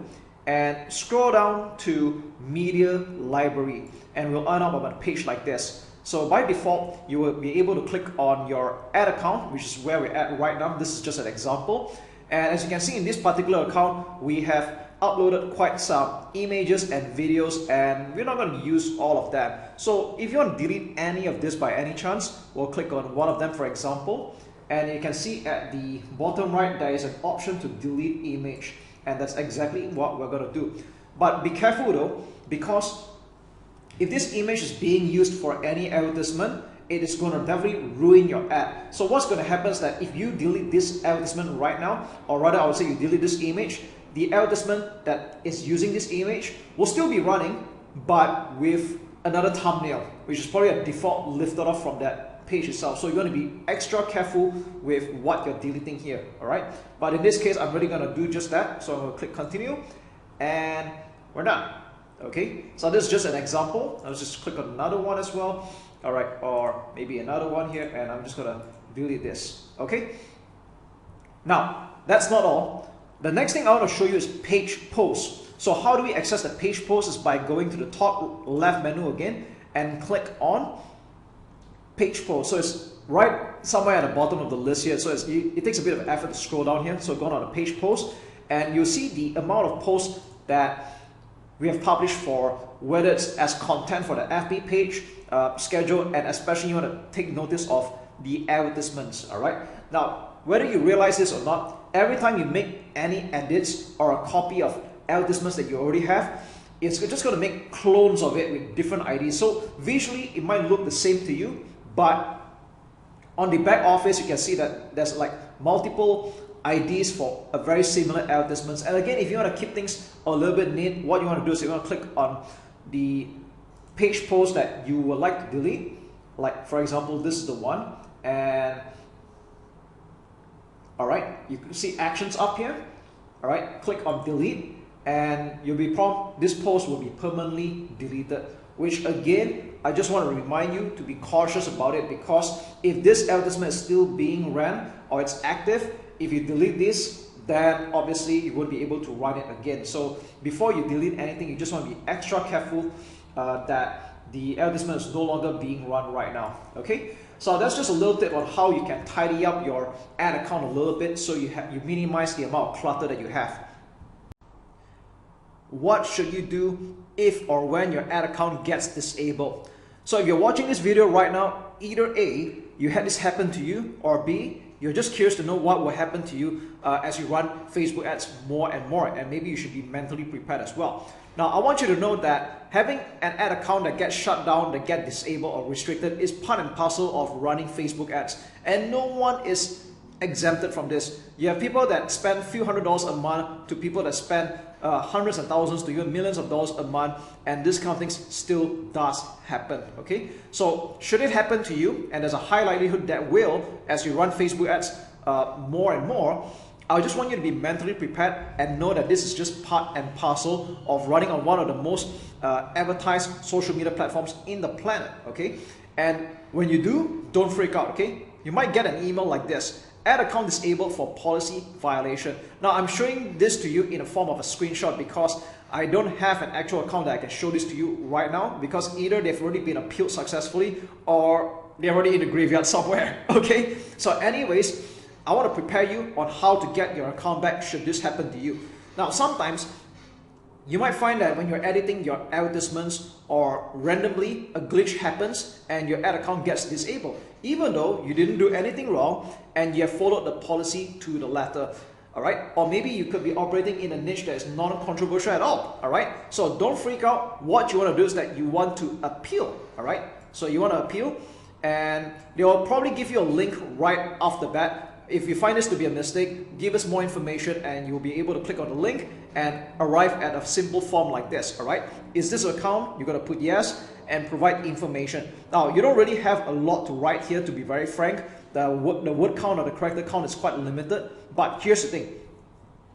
S3: and scroll down to media library, and we'll end up on a page like this. So by default, you will be able to click on your ad account, which is where we're at right now. This is just an example. And as you can see in this particular account, we have uploaded quite some images and videos, and we're not going to use all of them. So if you want to delete any of this by any chance, we'll click on one of them, for example. And you can see at the bottom right, there is an option to delete image. And that's exactly what we're going to do. But be careful though, because if this image is being used for any advertisement, it is going to definitely ruin your ad. So what's going to happen is that if you delete this advertisement right now, or rather I would say you delete this image, the advertisement that is using this image will still be running, but with another thumbnail, which is probably a default lifted off from that page itself. So you're going to be extra careful with what you're deleting here, all right? But in this case, I'm really going to do just that. So I'm going to click continue, and we're done. Okay, so this is just an example. I'll just click on another one as well, all right, or maybe another one here, and I'm just going to delete this. Okay, now that's not all. The next thing I want to show you is page posts. So how do we access the page post? Is by going to the top left menu again and click on page post. So it's right somewhere at the bottom of the list here. So it takes a bit of effort to scroll down here. So go on a page post, and you'll see the amount of posts that we have published for, whether it's as content for the FB page, schedule, and especially you want to take notice of the advertisements. All right. Now, whether you realize this or not, every time you make any edits or a copy of advertisements that you already have, it's just going to make clones of it with different IDs. So visually, it might look the same to you, but on the back office, you can see that there's like multiple IDs for a very similar advertisements. And again, if you want to keep things a little bit neat, what you want to do is you want to click on the page post that you would like to delete. Like for example, this is the one, and all right, you can see actions up here. All right, click on delete, and you'll be prompted, this post will be permanently deleted, which again, I just want to remind you to be cautious about it, because if this advertisement is still being ran or it's active, if you delete this, then obviously you won't be able to run it again. So before you delete anything, you just want to be extra careful that the advertisement is no longer being run right now. Okay, so that's just a little tip on how you can tidy up your ad account a little bit, so you minimize the amount of clutter that you have. What should you do if or when your ad account gets disabled? So if you're watching this video right now, either A, you had this happen to you, or B, you're just curious to know what will happen to you as you run Facebook ads more and more, and maybe you should be mentally prepared as well. Now, I want you to know that having an ad account that gets shut down, that gets disabled or restricted is part and parcel of running Facebook ads, and no one is exempted from this. You have people that spend a few $100s a month to people that spend hundreds of thousands to even millions of dollars a month, and this kind of things still does happen. Okay, so should it happen to you, and there's a high likelihood that will as you run Facebook ads more and more, I just want you to be mentally prepared and know that this is just part and parcel of running on one of the most advertised social media platforms in the planet. Okay, and when you do, don't freak out. Okay, you might get an email like this: ad account disabled for policy violation. Now I'm showing this to you in a form of a screenshot because I don't have an actual account that I can show this to you right now, because either they've already been appealed successfully or they're already in the graveyard somewhere. Okay, so anyways, I want to prepare you on how to get your account back should this happen to you. Now sometimes you might find that when you're editing your advertisements or randomly a glitch happens and your ad account gets disabled, even though you didn't do anything wrong and you have followed the policy to the letter. All right, or maybe you could be operating in a niche that is non-controversial at all. All right, so don't freak out. What you want to do is that you want to appeal. All right, so you want to appeal, and they will probably give you a link right off the bat. If you find this to be a mistake, give us more information and you'll be able to click on the link and arrive at a simple form like this. All right, is this an account? You're going to put yes and provide information. Now, you don't really have a lot to write here, to be very frank. The word count or the character count is quite limited, but here's the thing.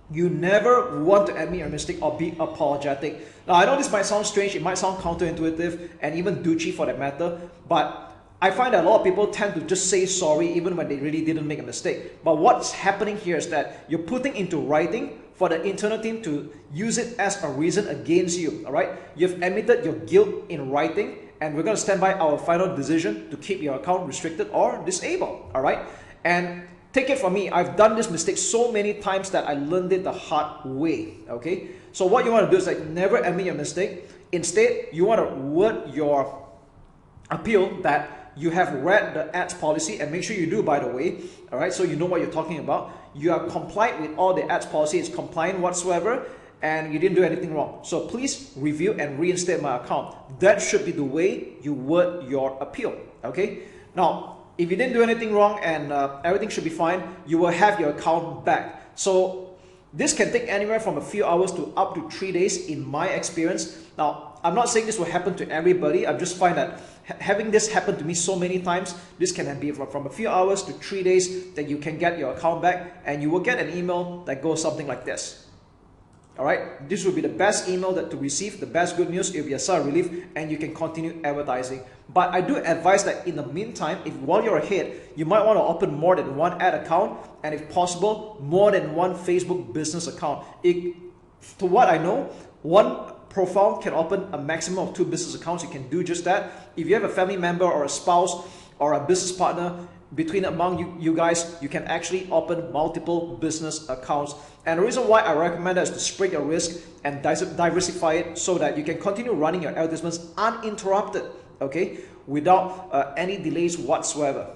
S3: You never want to admit your mistake or be apologetic. Now, I know this might sound strange, it might sound counterintuitive and even douchey for that matter, but I find that a lot of people tend to just say sorry even when they really didn't make a mistake. But what's happening here is that you're putting into writing for the internal team to use it as a reason against you, all right? You've admitted your guilt in writing, and we're going to stand by our final decision to keep your account restricted or disabled, all right? And take it from me, I've done this mistake so many times that I learned it the hard way, okay? So what you want to do is like never admit your mistake. Instead, you want to word your appeal that you have read the ads policy, and make sure you do, by the way, all right, so you know what you're talking about. You are compliant with all the ads policy, it's compliant whatsoever, and you didn't do anything wrong. So please review and reinstate my account. That should be the way you word your appeal, okay? Now, if you didn't do anything wrong and everything should be fine, you will have your account back. So this can take anywhere from a few hours to up to 3 days in my experience. Now, I'm not saying this will happen to everybody. I just find that having this happen to me so many times, this can be from a few hours to 3 days that you can get your account back, and you will get an email that goes something like this. All right, this will be the best email that to receive, the best good news. It will be a sigh of relief, and you can continue advertising. But I do advise that in the meantime, if while you're ahead, you might want to open more than one ad account, and if possible, more than one Facebook business account. To what I know, one profile can open a maximum of 2 business accounts. You can do just that. If you have a family member or a spouse or a business partner, among you guys, you can actually open multiple business accounts. And the reason why I recommend that is to spread your risk and diversify it so that you can continue running your advertisements uninterrupted, okay, without any delays whatsoever.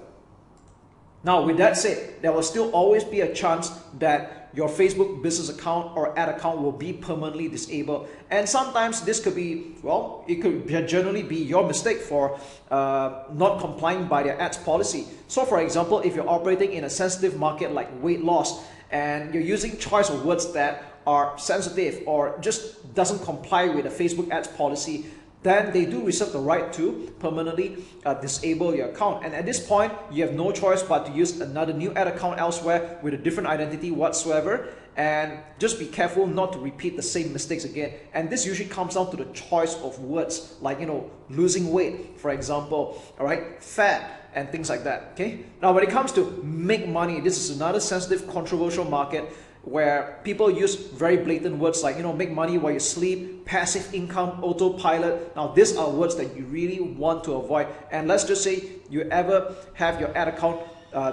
S3: Now, with that said, there will still always be a chance that your Facebook business account or ad account will be permanently disabled. And sometimes this could be, well, it could generally be your mistake for not complying by their ads policy. So for example, if you're operating in a sensitive market like weight loss, and you're using choice of words that are sensitive or just doesn't comply with the Facebook ads policy, then they do reserve the right to permanently disable your account. And at this point, you have no choice but to use another new ad account elsewhere with a different identity whatsoever. And just be careful not to repeat the same mistakes again. And this usually comes down to the choice of words, like, you know, losing weight, for example, all right, fat, and things like that, okay? Now, when it comes to make money, this is another sensitive, controversial market where people use very blatant words like, you know, make money while you sleep, passive income, autopilot. Now, these are words that you really want to avoid. And let's just say you ever have your ad account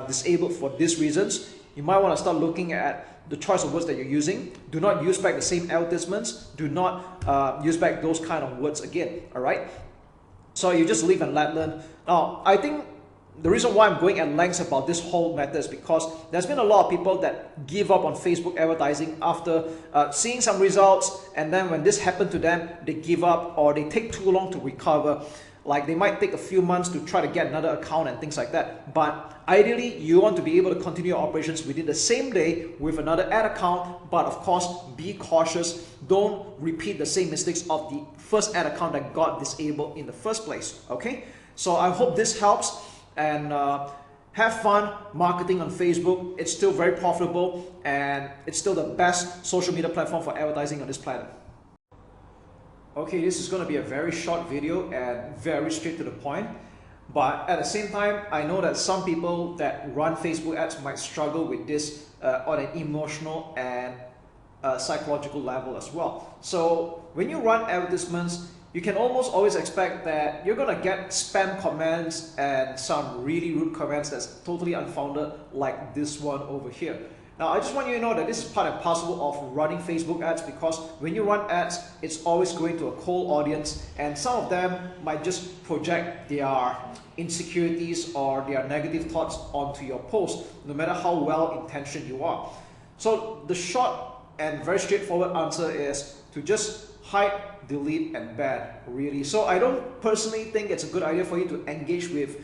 S3: disabled for these reasons, you might want to start looking at the choice of words that you're using. Do not use back the same advertisements. Do not use back those kind of words again, all right? So you just live and let learn. Now, I think the reason why I'm going at lengths about this whole matter is because there's been a lot of people that give up on Facebook advertising after seeing some results, and then when this happened to them, they give up or they take too long to recover. Like they might take a few months to try to get another account and things like that. But ideally, you want to be able to continue your operations within the same day with another ad account. But of course, be cautious. Don't repeat the same mistakes of the first ad account that got disabled in the first place. Okay? So I hope this helps. And have fun marketing on Facebook. It's still very profitable, and it's still the best social media platform for advertising on this planet. Okay, this is going to be a very short video and very straight to the point. But at the same time, I know that some people that run Facebook ads might struggle with this on an emotional and psychological level as well. So when you run advertisements, you can almost always expect that you're gonna get spam comments and some really rude comments that's totally unfounded, like this one over here. Now, I just want you to know that this is part and parcel of running Facebook ads, because when you run ads, it's always going to a cold audience, and some of them might just project their insecurities or their negative thoughts onto your post, no matter how well intentioned you are. So the short and very straightforward answer is to just hide, delete, and ban, really. So I don't personally think it's a good idea for you to engage with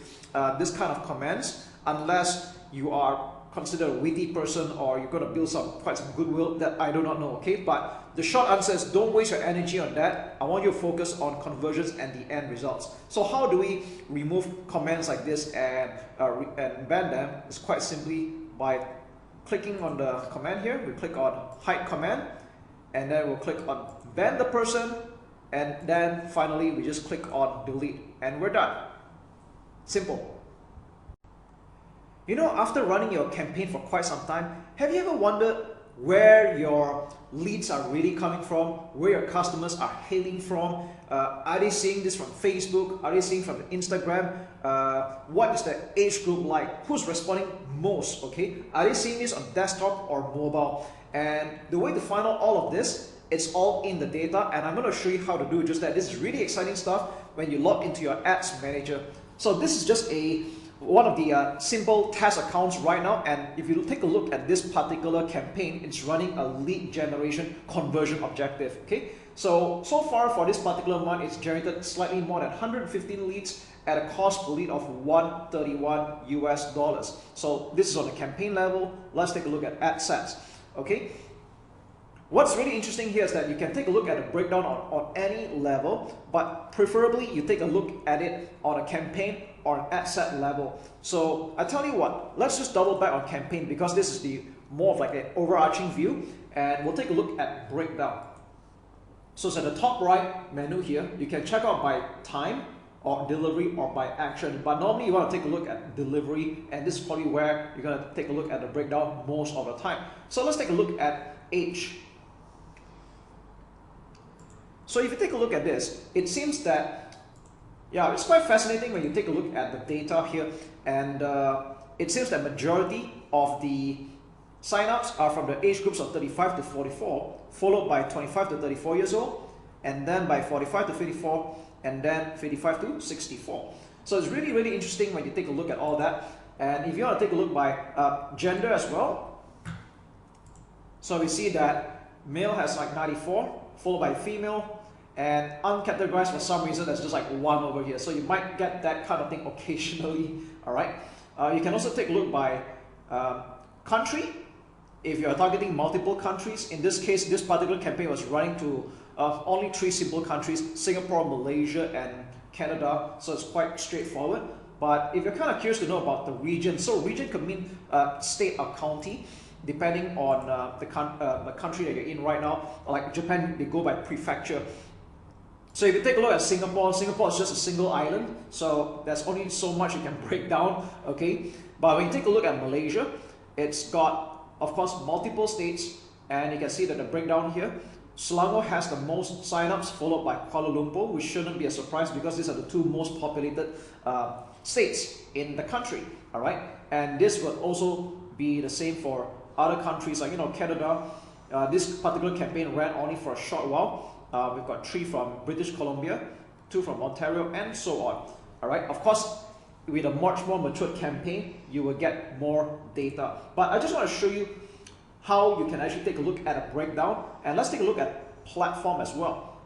S3: this kind of comments unless you are considered a witty person or you're going to build quite some goodwill. That I do not know, okay? But the short answer is don't waste your energy on that. I want you to focus on conversions and the end results. So how do we remove comments like this and ban them? It's quite simply by clicking on the command here, we click on hide command, and then we'll click on ban the person, and then finally we just click on delete, and we're done. Simple. You know, after running your campaign for quite some time, have you ever wondered where your leads are really coming from, where your customers are hailing from? Are they seeing this from Facebook? Are they seeing from Instagram? What is the age group like? Who's responding most? Okay, are they seeing this on desktop or mobile? And the way to find out all of this, it's all in the data, and I'm going to show you how to do just that. This is really exciting stuff when you log into your ads manager. So this is just one of the simple test accounts right now, and if you take a look at this particular campaign, it's running a lead generation conversion objective. Okay, so far for this particular month, it's generated slightly more than 115 leads at a cost per lead of $131 US. So this is on the campaign level. Let's take a look at ad sets. Okay, what's really interesting here is that you can take a look at a breakdown on any level, but preferably you take a look at it on a campaign or an ad set level. So I tell you what, let's just double back on campaign because this is the more of like an overarching view, and we'll take a look at breakdown. So it's at the top right menu here. You can check out by time or delivery or by action, but normally you want to take a look at delivery, and this is probably where you're going to take a look at the breakdown most of the time. So let's take a look at age. So if you take a look at this, it seems that, yeah, it's quite fascinating when you take a look at the data here, and it seems that majority of the signups are from the age groups of 35 to 44, followed by 25 to 34 years old, and then by 45 to 54, and then 55 to 64. So it's really, really interesting when you take a look at all that. And if you want to take a look by gender as well, so we see that male has like 94, followed by female, and uncategorized for some reason there's just like 1 over here. So you might get that kind of thing occasionally. All right. You can also take a look by country if you're targeting multiple countries. In this case, this particular campaign was running to only 3 simple countries: Singapore, Malaysia, and Canada. So it's quite straightforward. But if you're kind of curious to know about the region, so region could mean state or county, depending on the country that you're in right now. Like Japan, they go by prefecture. So if you take a look at Singapore, Singapore is just a single island, so there's only so much you can break down, okay? But when you take a look at Malaysia, it's got, of course, multiple states, and you can see that the breakdown here. Selangor has the most signups, followed by Kuala Lumpur, which shouldn't be a surprise because these are the 2 most populated states in the country, all right? And this would also be the same for other countries, like, you know, Canada. This particular campaign ran only for a short while. We've got 3 from British Columbia, 2 from Ontario, and so on. All right. Of course, with a much more matured campaign, you will get more data. But I just want to show you how you can actually take a look at a breakdown, and let's take a look at platform as well.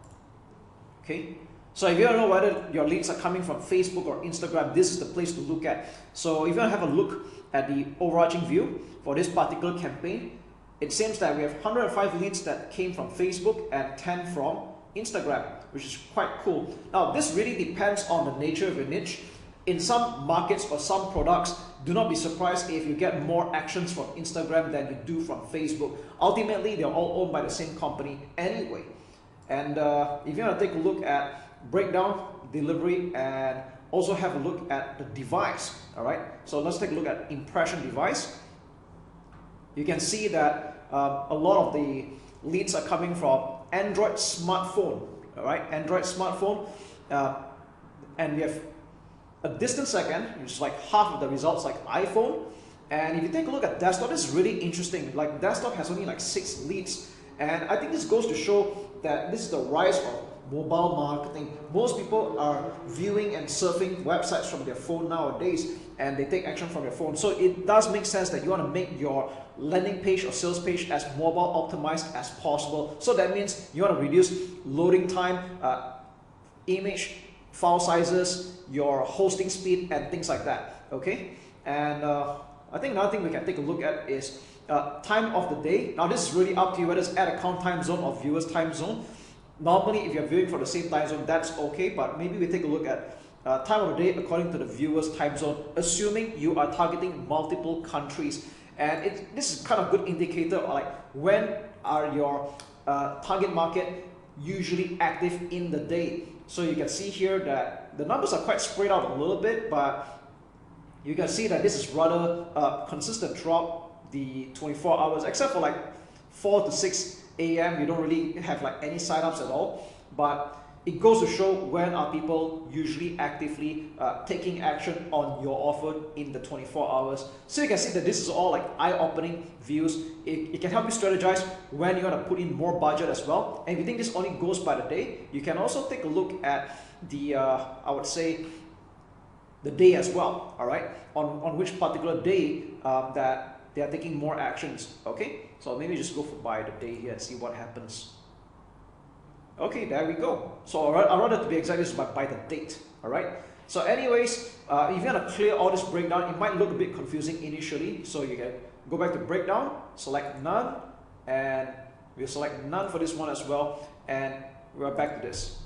S3: Okay. So if you don't know whether your leads are coming from Facebook or Instagram, this is the place to look at. So if you want to have a look at the overarching view for this particular campaign, it seems that we have 105 leads that came from Facebook and 10 from Instagram, which is quite cool. Now, this really depends on the nature of your niche. In some markets or some products, do not be surprised if you get more actions from Instagram than you do from Facebook. Ultimately, they're all owned by the same company anyway. And if you want to take a look at breakdown, delivery, and also have a look at the device, all right? So let's take a look at impression device. You can see that a lot of the leads are coming from Android smartphone, all right? Android smartphone, and we have a distant second, which is like half of the results, like iPhone. And if you take a look at desktop, this is really interesting. Like desktop has only like 6 leads, and I think this goes to show that this is the rise of mobile marketing. Most people are viewing and surfing websites from their phone nowadays, and they take action from their phone. So it does make sense that you want to make your landing page or sales page as mobile optimized as possible. So that means you want to reduce loading time, image file sizes, your hosting speed, and things like that. Okay, and I think another thing we can take a look at is time of the day. Now this is really up to you whether it's ad account time zone or viewers time zone. Normally, if you're viewing for the same time zone, that's okay, but maybe we take a look at time of the day according to the viewer's time zone, assuming you are targeting multiple countries. and this is kind of good indicator of like when are your target market usually active in the day. So you can see here that the numbers are quite spread out a little bit, but you can see that this is rather consistent throughout the 24 hours, except for like 4 to 6 a.m. you don't really have like any signups at all. But it goes to show when are people usually actively taking action on your offer in the 24 hours. So you can see that this is all like eye-opening views. It can help you strategize when you're going to put in more budget as well. And if you think this only goes by the day, you can also take a look at the I would say the day as well, all right, on which particular day that they are taking more actions. Okay, so maybe just go for by the day here and see what happens. Okay, there we go. So I'd rather to be exact, this is by the date. All right. So anyways, if you want to clear all this breakdown, it might look a bit confusing initially. So you can go back to breakdown, select none, and we'll select none for this one as well. And we're back to this.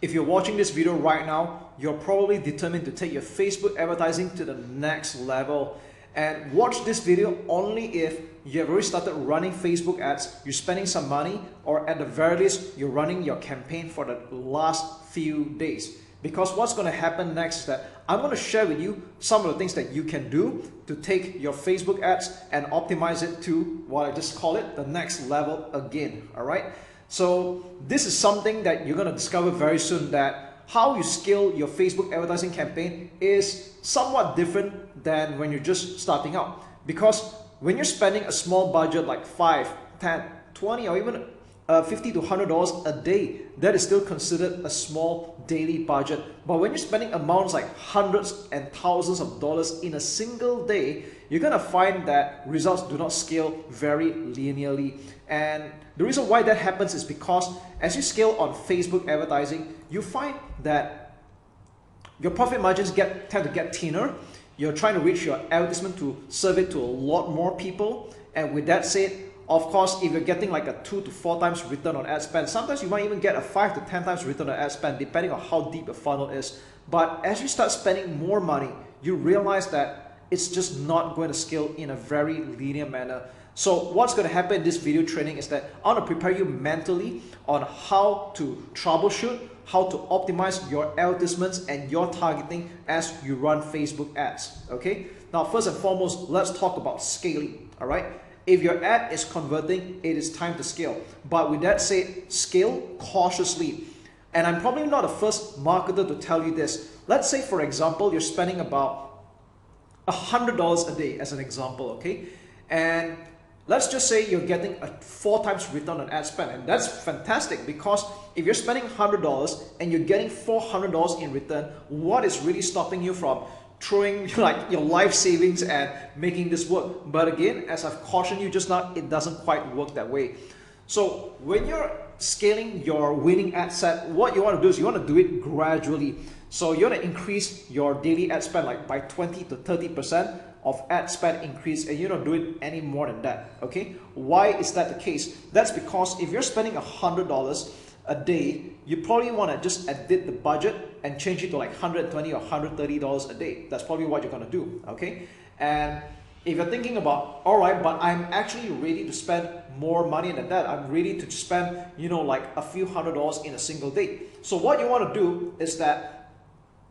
S3: If you're watching this video right now, you're probably determined to take your Facebook advertising to the next level. And watch this video only if you have already started running Facebook ads, you're spending some money, or at the very least, you're running your campaign for the last few days. Because what's going to happen next is that I'm going to share with you some of the things that you can do to take your Facebook ads and optimize it to what I just call it, the next level again. All right. So this is something that you're going to discover very soon, that how you scale your Facebook advertising campaign is somewhat different than when you're just starting out. Because when you're spending a small budget like 5, 10, 20 or even $50 to $100 a day, that is still considered a small daily budget. But when you're spending amounts like hundreds and thousands of dollars in a single day, you're gonna find that results do not scale very linearly. And the reason why that happens is because as you scale on Facebook advertising, you find that your profit margins tend to get thinner. You're trying to reach your advertisement to serve it to a lot more people. And with that said, of course, if you're getting like a 2 to 4 times return on ad spend, sometimes you might even get a 5 to 10 times return on ad spend, depending on how deep the funnel is. But as you start spending more money, you realize that it's just not going to scale in a very linear manner. So what's going to happen in this video training is that I want to prepare you mentally on how to troubleshoot, how to optimize your advertisements and your targeting as you run Facebook ads. Okay. Now, first and foremost, let's talk about scaling. All right. If your ad is converting, it is time to scale. But with that said, scale cautiously. And I'm probably not the first marketer to tell you this. Let's say, for example, you're spending about $100 a day as an example, okay? And let's just say you're getting a 4 times return on ad spend. And that's fantastic, because if you're spending $100 and you're getting $400 in return, what is really stopping you from throwing like your life savings and making this work? But again, as I've cautioned you just now, it doesn't quite work that way. So when you're scaling your winning ad set, what you want to do is you want to do it gradually. So you want to increase your daily ad spend like by 20 to 30% of ad spend increase, and you don't do it any more than that. Okay, why is that the case? That's because if you're spending $100 a day, you probably want to just edit the budget and change it to like $120 or $130 a day. That's probably what you're going to do. Okay, and if you're thinking about, all right, but I'm actually ready to spend more money than that, I'm ready to spend, like a few $100s in a single day. So what you want to do is that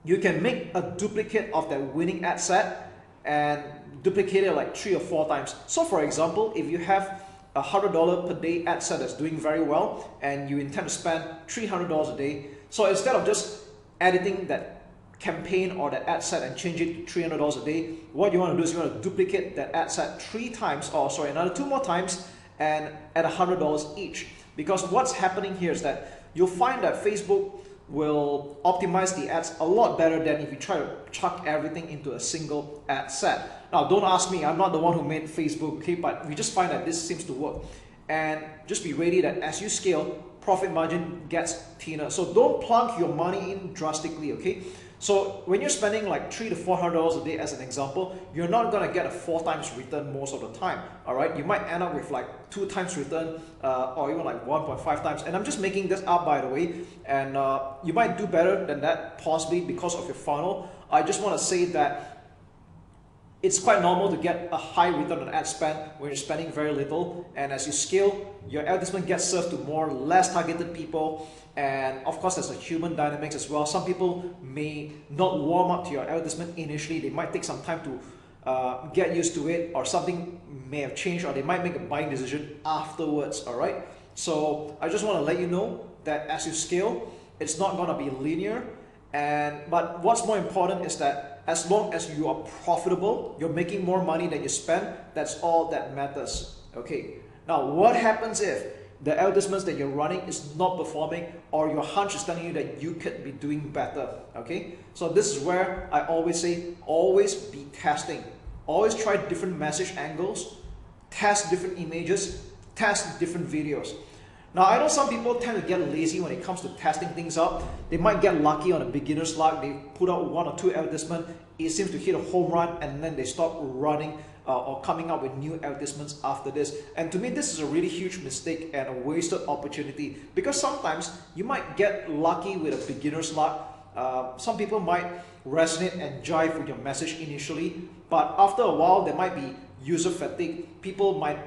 S3: you can make a duplicate of that winning ad set and duplicate it like 3 or 4 times. So for example, if you have a $100 per day ad set that's doing very well and you intend to spend $300 a day, so instead of just editing that campaign or that ad set and change it to $300 a day, what you want to do is you want to duplicate that ad set 3 times, or sorry, another 2 more times, and at $100 each. Because what's happening here is that you'll find that Facebook will optimize the ads a lot better than if you try to chuck everything into a single ad set. Now, don't ask me, I'm not the one who made Facebook, okay, but we just find that this seems to work. And just be ready that as you scale, profit margin gets thinner. So don't plunk your money in drastically, okay? So when you're spending like $300 to $400 a day as an example, you're not going to get a 4 times return most of the time. All right, you might end up with like 2 times return or even like 1.5 times. And I'm just making this up, by the way. And you might do better than that possibly because of your funnel. I just want to say that it's quite normal to get a high return on ad spend when you're spending very little, and as you scale, your advertisement gets served to more less targeted people. And of course, there's a human dynamics as well. Some people may not warm up to your advertisement initially. They might take some time to get used to it, or something may have changed, or they might make a buying decision afterwards. All right, so I just want to let you know that as you scale, it's not going to be linear. But what's more important is that as long as you are profitable, you're making more money than you spend, that's all that matters. Okay, now what happens if the advertisements that you're running is not performing, or your hunch is telling you that you could be doing better? Okay, so this is where I always say, always be testing. Always try different message angles, test different images, test different videos. Now, I know some people tend to get lazy when it comes to testing things out. They might get lucky on a beginner's luck. They put out 1 or 2 advertisements, it seems to hit a home run, and then they stop running or coming up with new advertisements after this. And to me, this is a really huge mistake and a wasted opportunity, because sometimes you might get lucky with a beginner's luck. Some people might resonate and jive with your message initially, but after a while, there might be user fatigue. People might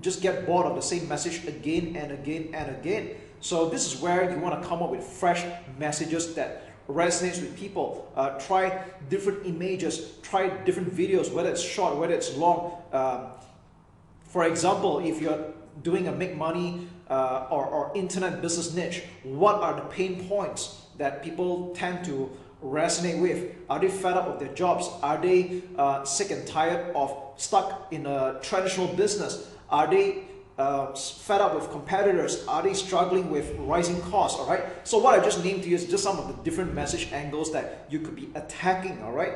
S3: just get bored of the same message again and again and again. So this is where you want to come up with fresh messages that resonates with people. Try different images, try different videos, whether it's short, whether it's long. For example, if you're doing a make money or internet business niche, what are the pain points that people tend to resonate with? Are they fed up with their jobs? Are they sick and tired of stuck in a traditional business? Are they fed up with competitors? Are they struggling with rising costs? All right. So what I just named to you is just some of the different message angles that you could be attacking. All right.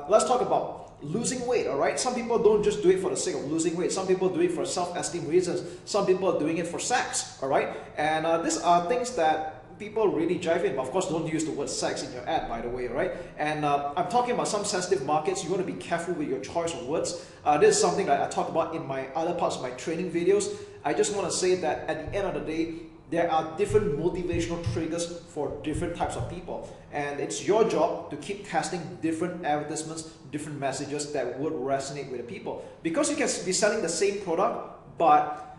S3: Let's talk about losing weight. All right. Some people don't just do it for the sake of losing weight. Some people do it for self-esteem reasons. Some people are doing it for sex. All right. And these are things that people really jive in. But of course, don't use the word sex in your ad, by the way, right? And I'm talking about some sensitive markets. You want to be careful with your choice of words. This is something that I talk about in my other parts of my training videos. I just want to say that at the end of the day, there are different motivational triggers for different types of people. And it's your job to keep testing different advertisements, different messages that would resonate with the people. Because you can be selling the same product, but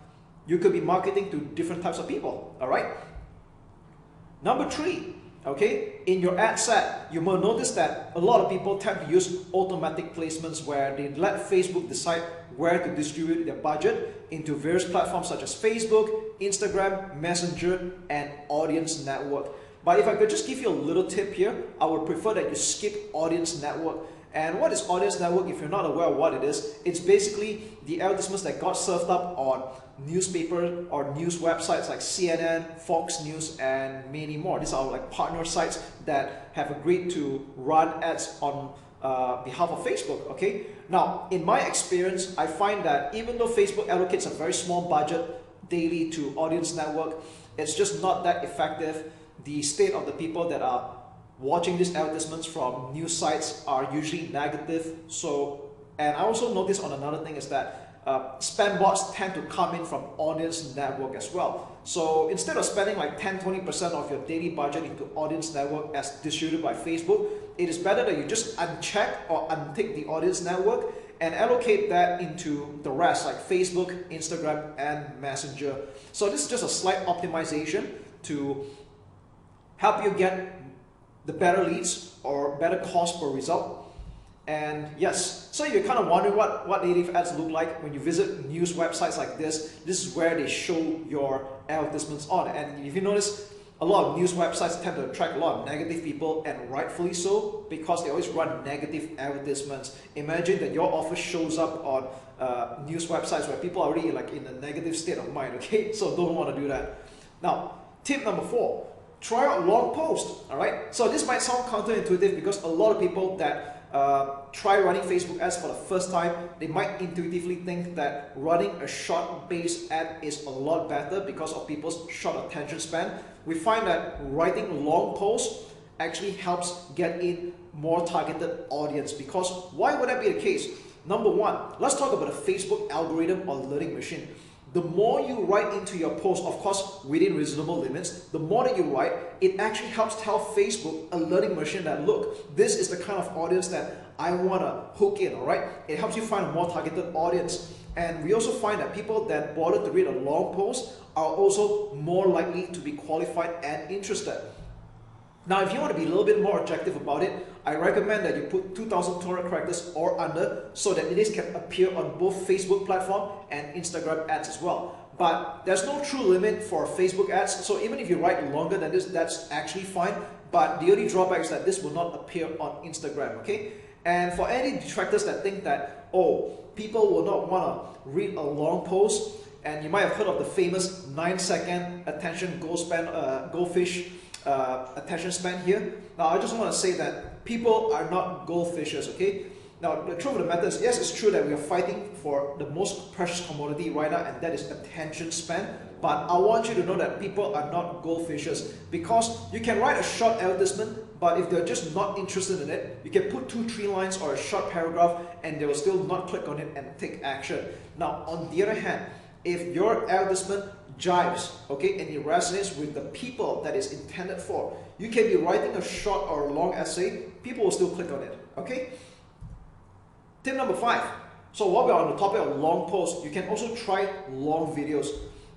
S3: you could be marketing to different types of people, all right? Number 3, okay, in your ad set, you will notice that a lot of people tend to use automatic placements where they let Facebook decide where to distribute their budget into various platforms such as Facebook, Instagram, Messenger, and Audience Network. But if I could just give you a little tip here, I would prefer that you skip Audience Network. And what is Audience Network? If you're not aware of what it is, it's basically the advertisements that got served up on newspaper or news websites like CNN, Fox News, and many more. These are like partner sites that have agreed to run ads on behalf of Facebook. Okay. Now, in my experience, I find that even though Facebook allocates a very small budget daily to Audience Network, it's just not that effective. The state of the people that are watching these advertisements from news sites are usually negative. So, and I also noticed on another thing is that spam bots tend to come in from Audience Network as well. So instead of spending like 10-20% of your daily budget into Audience Network as distributed by Facebook, it is better that you just uncheck or untick the Audience Network and allocate that into the rest like Facebook, Instagram, and Messenger. So this is just a slight optimization to help you get the better leads or better cost per result. And yes, so you're kind of wondering what native ads look like when you visit news websites like this. This is where they show your advertisements on. And if you notice, a lot of news websites tend to attract a lot of negative people, and rightfully so, because they always run negative advertisements. Imagine that your offer shows up on news websites where people are already like in a negative state of mind, okay? So don't want to do that. Now, tip number 4, try out long post, all right? So this might sound counterintuitive because a lot of people that try running Facebook ads for the first time, they might intuitively think that running a short-based ad is a lot better because of people's short attention span. We find that writing long posts actually helps get in more targeted audience. Because why would that be the case? Number 1, let's talk about the Facebook algorithm or learning machine.
S1: the more you write into your post, of course within reasonable limits, the more that you write, it actually helps tell Facebook, a learning machine, that look, this is the kind of audience that I want to hook in, all right? It helps you find a more targeted audience. And we also find that people that bother to read a long post are also more likely to be qualified and interested. Now, if you want to be a little bit more objective about it, I recommend that you put 2,200 characters or under so that it can appear on both Facebook platform and Instagram ads as well. But there's no true limit for Facebook ads, so even if you write longer than this, that's actually fine. But the only drawback is that this will not appear on Instagram, okay? And for any detractors that think that, oh, people will not want to read a long post, and you might have heard of the famous 9-second attention goldfish attention span here. Now, I just want to say that people are not goldfishes, okay? Now, the truth of the matter is, yes, it's true that we are fighting for the most precious commodity right now, and that is attention span. But I want you to know that people are not goldfishes, because you can write a short advertisement, but if they're just not interested in it, you can put 2-3 lines or a short paragraph, and they will still not click on it and take action. Now, on the other hand, if your advertisement jives, okay, and it resonates with the people that it's intended for, you can be writing a short or a long essay, people will still click on it, okay? Tip number 5. So while we're on the topic of long posts, you can also try long videos.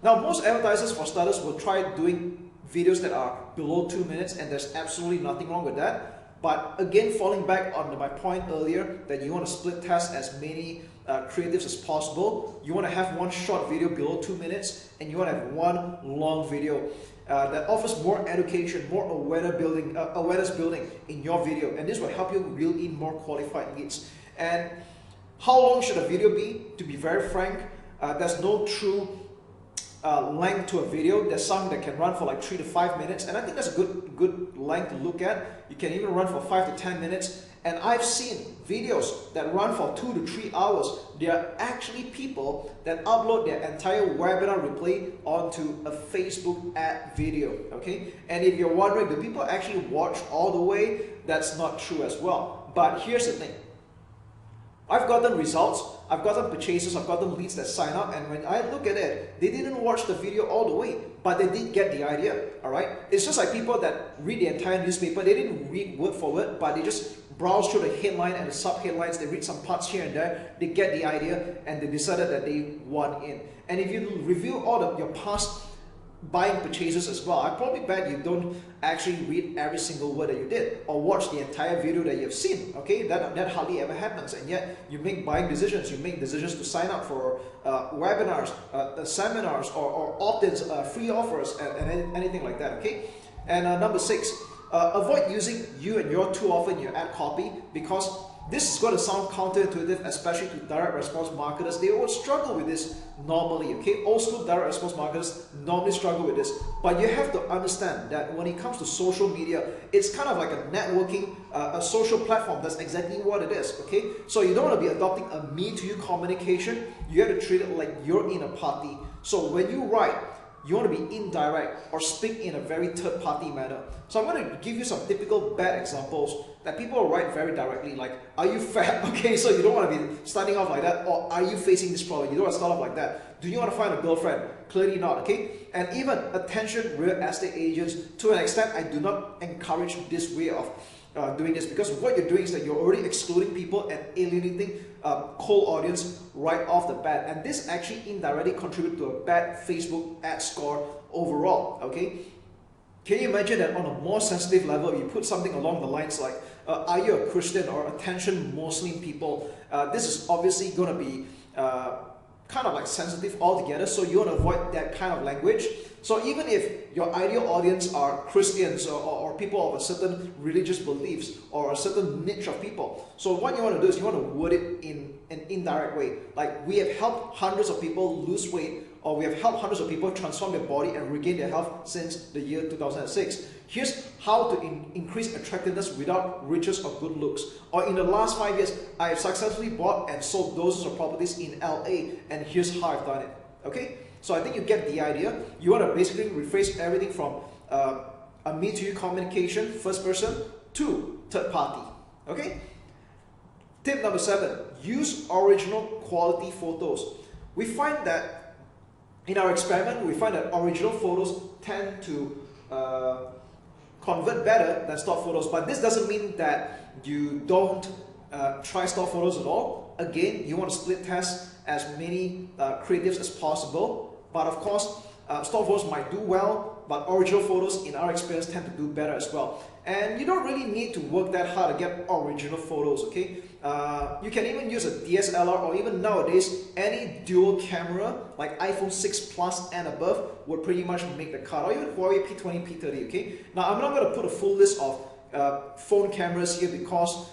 S1: Now, most advertisers, for starters, will try doing videos that are below 2 minutes, and there's absolutely nothing wrong with that. But again, falling back on my point earlier that you want to split test as many creatives as possible, you want to have one short video below 2 minutes, and you want to have one long video that offers more education, more awareness building in your video, and this will help you reel in more qualified leads. And how long should a video be? To be very frank, there's no true length to a video. There's some that can run for like 3 to 5 minutes, and I think that's a good length to look at. You can even run for 5 to 10 minutes. And I've seen videos that run for 2 to 3 hours. There are actually people that upload their entire webinar replay onto a Facebook ad video, okay? And if you're wondering, do people actually watch all the way? That's not true as well. But here's the thing. I've gotten results, I've gotten purchases, I've gotten leads that sign up, and when I look at it, they didn't watch the video all the way, but they did get the idea, alright? It's just like people that read the entire newspaper, they didn't read word for word, but they just browse through the headline and the sub-headlines, they read some parts here and there, they get the idea, and they decided that they want in. And if you review all of your past buying purchases as well, I probably bet you don't actually read every single word that you did or watch the entire video that you've seen, okay? That hardly ever happens, and yet you make buying decisions, you make decisions to sign up for webinars, seminars, or opt-ins, free offers, and anything like that, okay? And number 6, avoid using you and your too often in your ad copy, because this is going to sound counterintuitive, especially to direct response marketers. They will struggle with this normally, okay? Old school direct response marketers normally struggle with this. But you have to understand that when it comes to social media, it's kind of like a networking, a social platform. That's exactly what it is, okay? So you don't want to be adopting a me-to-you communication. You have to treat it like you're in a party. So when you write, you want to be indirect or speak in a very third-party manner. So I'm going to give you some typical bad examples that people write very directly, like, are you fat? Okay, so you don't want to be starting off like that. Or are you facing this problem? You don't want to start off like that. Do you want to find a girlfriend? Clearly not, okay? And even attention real estate agents, to an extent, I do not encourage this way of doing this, because what you're doing is that you're already excluding people and alienating cold audience right off the bat, and this actually indirectly contributes to a bad Facebook ad score overall, okay? Can you imagine that on a more sensitive level, you put something along the lines like, are you a Christian, or attention Muslim people? This is obviously going to be kind of like sensitive altogether, so you want to avoid that kind of language. So even if your ideal audience are Christians or people of a certain religious beliefs or a certain niche of people, so what you want to do is you want to word it in an indirect way. Like, we have helped hundreds of people lose weight, or we have helped hundreds of people transform their body and regain their health since the year 2006. Here's how to increase attractiveness without riches or good looks. Or in the last 5 years, I have successfully bought and sold dozens of properties in LA, and here's how I've done it, okay? So I think you get the idea. You want to basically rephrase everything from a me-to-you communication, first person, to third party, okay? Tip number 7, use original quality photos. We find that
S3: in our experiment, we find that original photos tend to convert better than stock photos, but this doesn't mean that you don't try stock photos at all. Again, you want to split test as many creatives as possible, but of course, stock photos might do well, but original photos in our experience tend to do better as well. And you don't really need to work that hard to get original photos, okay? You can even use a DSLR, or even nowadays, any dual camera like iPhone 6 Plus and above would pretty much make the cut, or even Huawei P20, P30, okay? Now, I'm not going to put a full list of phone cameras here because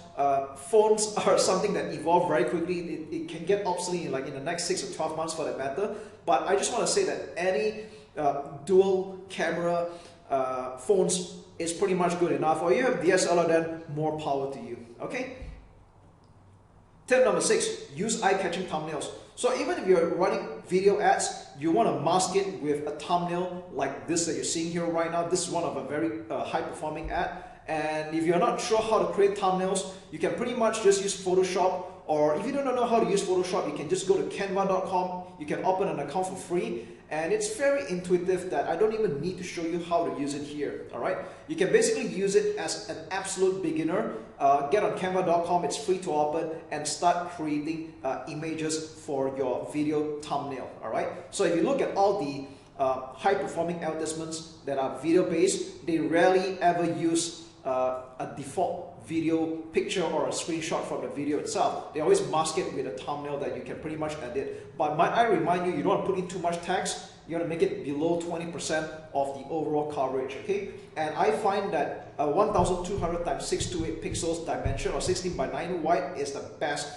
S3: phones are something that evolve very quickly. It can get obsolete like in the next 6 or 12 months for that matter. But I just want to say that any dual camera phones is pretty much good enough. Or you have DSLR, then more power to you. Okay. Tip number 6, use eye-catching thumbnails. So even if you're running video ads, you want to mask it with a thumbnail like this that you're seeing here right now. This is one of a very high-performing ad. And if you're not sure how to create thumbnails, you can pretty much just use Photoshop, or if you don't know how to use Photoshop, you can just go to canva.com. You can open an account for free, and it's very intuitive that I don't even need to show you how to use it here. All right, you can basically use it as an absolute beginner. Get on canva.com, it's free to open, and start creating images for your video thumbnail. All right, so if you look at all the high-performing advertisements that are video-based, they rarely ever use a default video picture or a screenshot from the video itself. They always mask it with a thumbnail that you can pretty much edit. But might I remind you, you don't want to put in too much text. You want to make it below 20% of the overall coverage, okay? And I find that 1200 times 628 pixels dimension, or 16 by 9 wide, is the best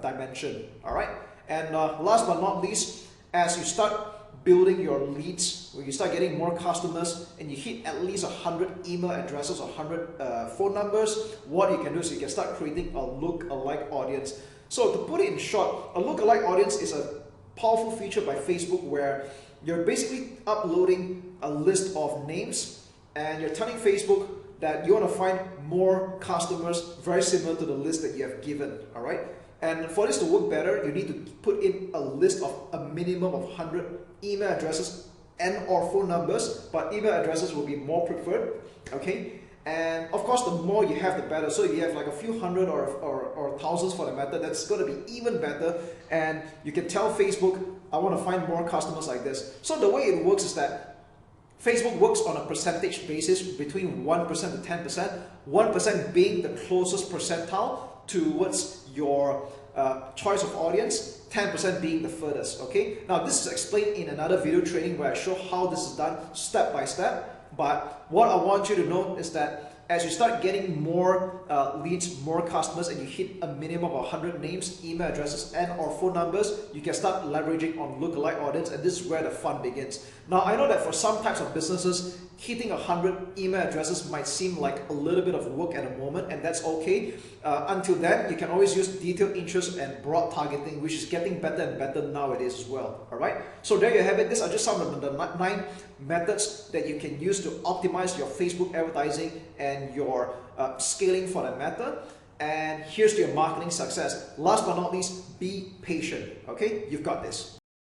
S3: dimension, all right? And last but not least, as you start building your leads, when you start getting more customers and you hit at least 100 email addresses or 100 phone numbers, what you can do is you can start creating a lookalike audience. So to put it in short, a lookalike audience is a powerful feature by Facebook where you're basically uploading a list of names and you're telling Facebook that you want to find more customers very similar to the list that you have given, all right? And for this to work better, you need to put in a list of a minimum of 100 email addresses and or phone numbers, but email addresses will be more preferred, okay? And of course, the more you have, the better. So if you have like a few hundred or thousands for the matter, that's going to be even better. And you can tell Facebook, I want to find more customers like this. So the way it works is that Facebook works on a percentage basis between 1% to 10%, 1% being the closest percentile towards your choice of audience, 10% being the furthest, okay? Now this is explained in another video training where I show how this is done step by step, but what I want you to know is that as you start getting more leads, more customers, and you hit a minimum of 100 names, email addresses, and or phone numbers, you can start leveraging on lookalike audience, and this is where the fun begins. Now, I know that for some types of businesses, hitting 100 email addresses might seem like a little bit of work at the moment, and that's okay. Until then, you can always use detailed interest and broad targeting, which is getting better and better nowadays as well. All right. So there you have it. These are just some of the 9 methods that you can use to optimize your Facebook advertising and your scaling for that matter. And here's to your marketing success. Last but not least, be patient. Okay, you've got this.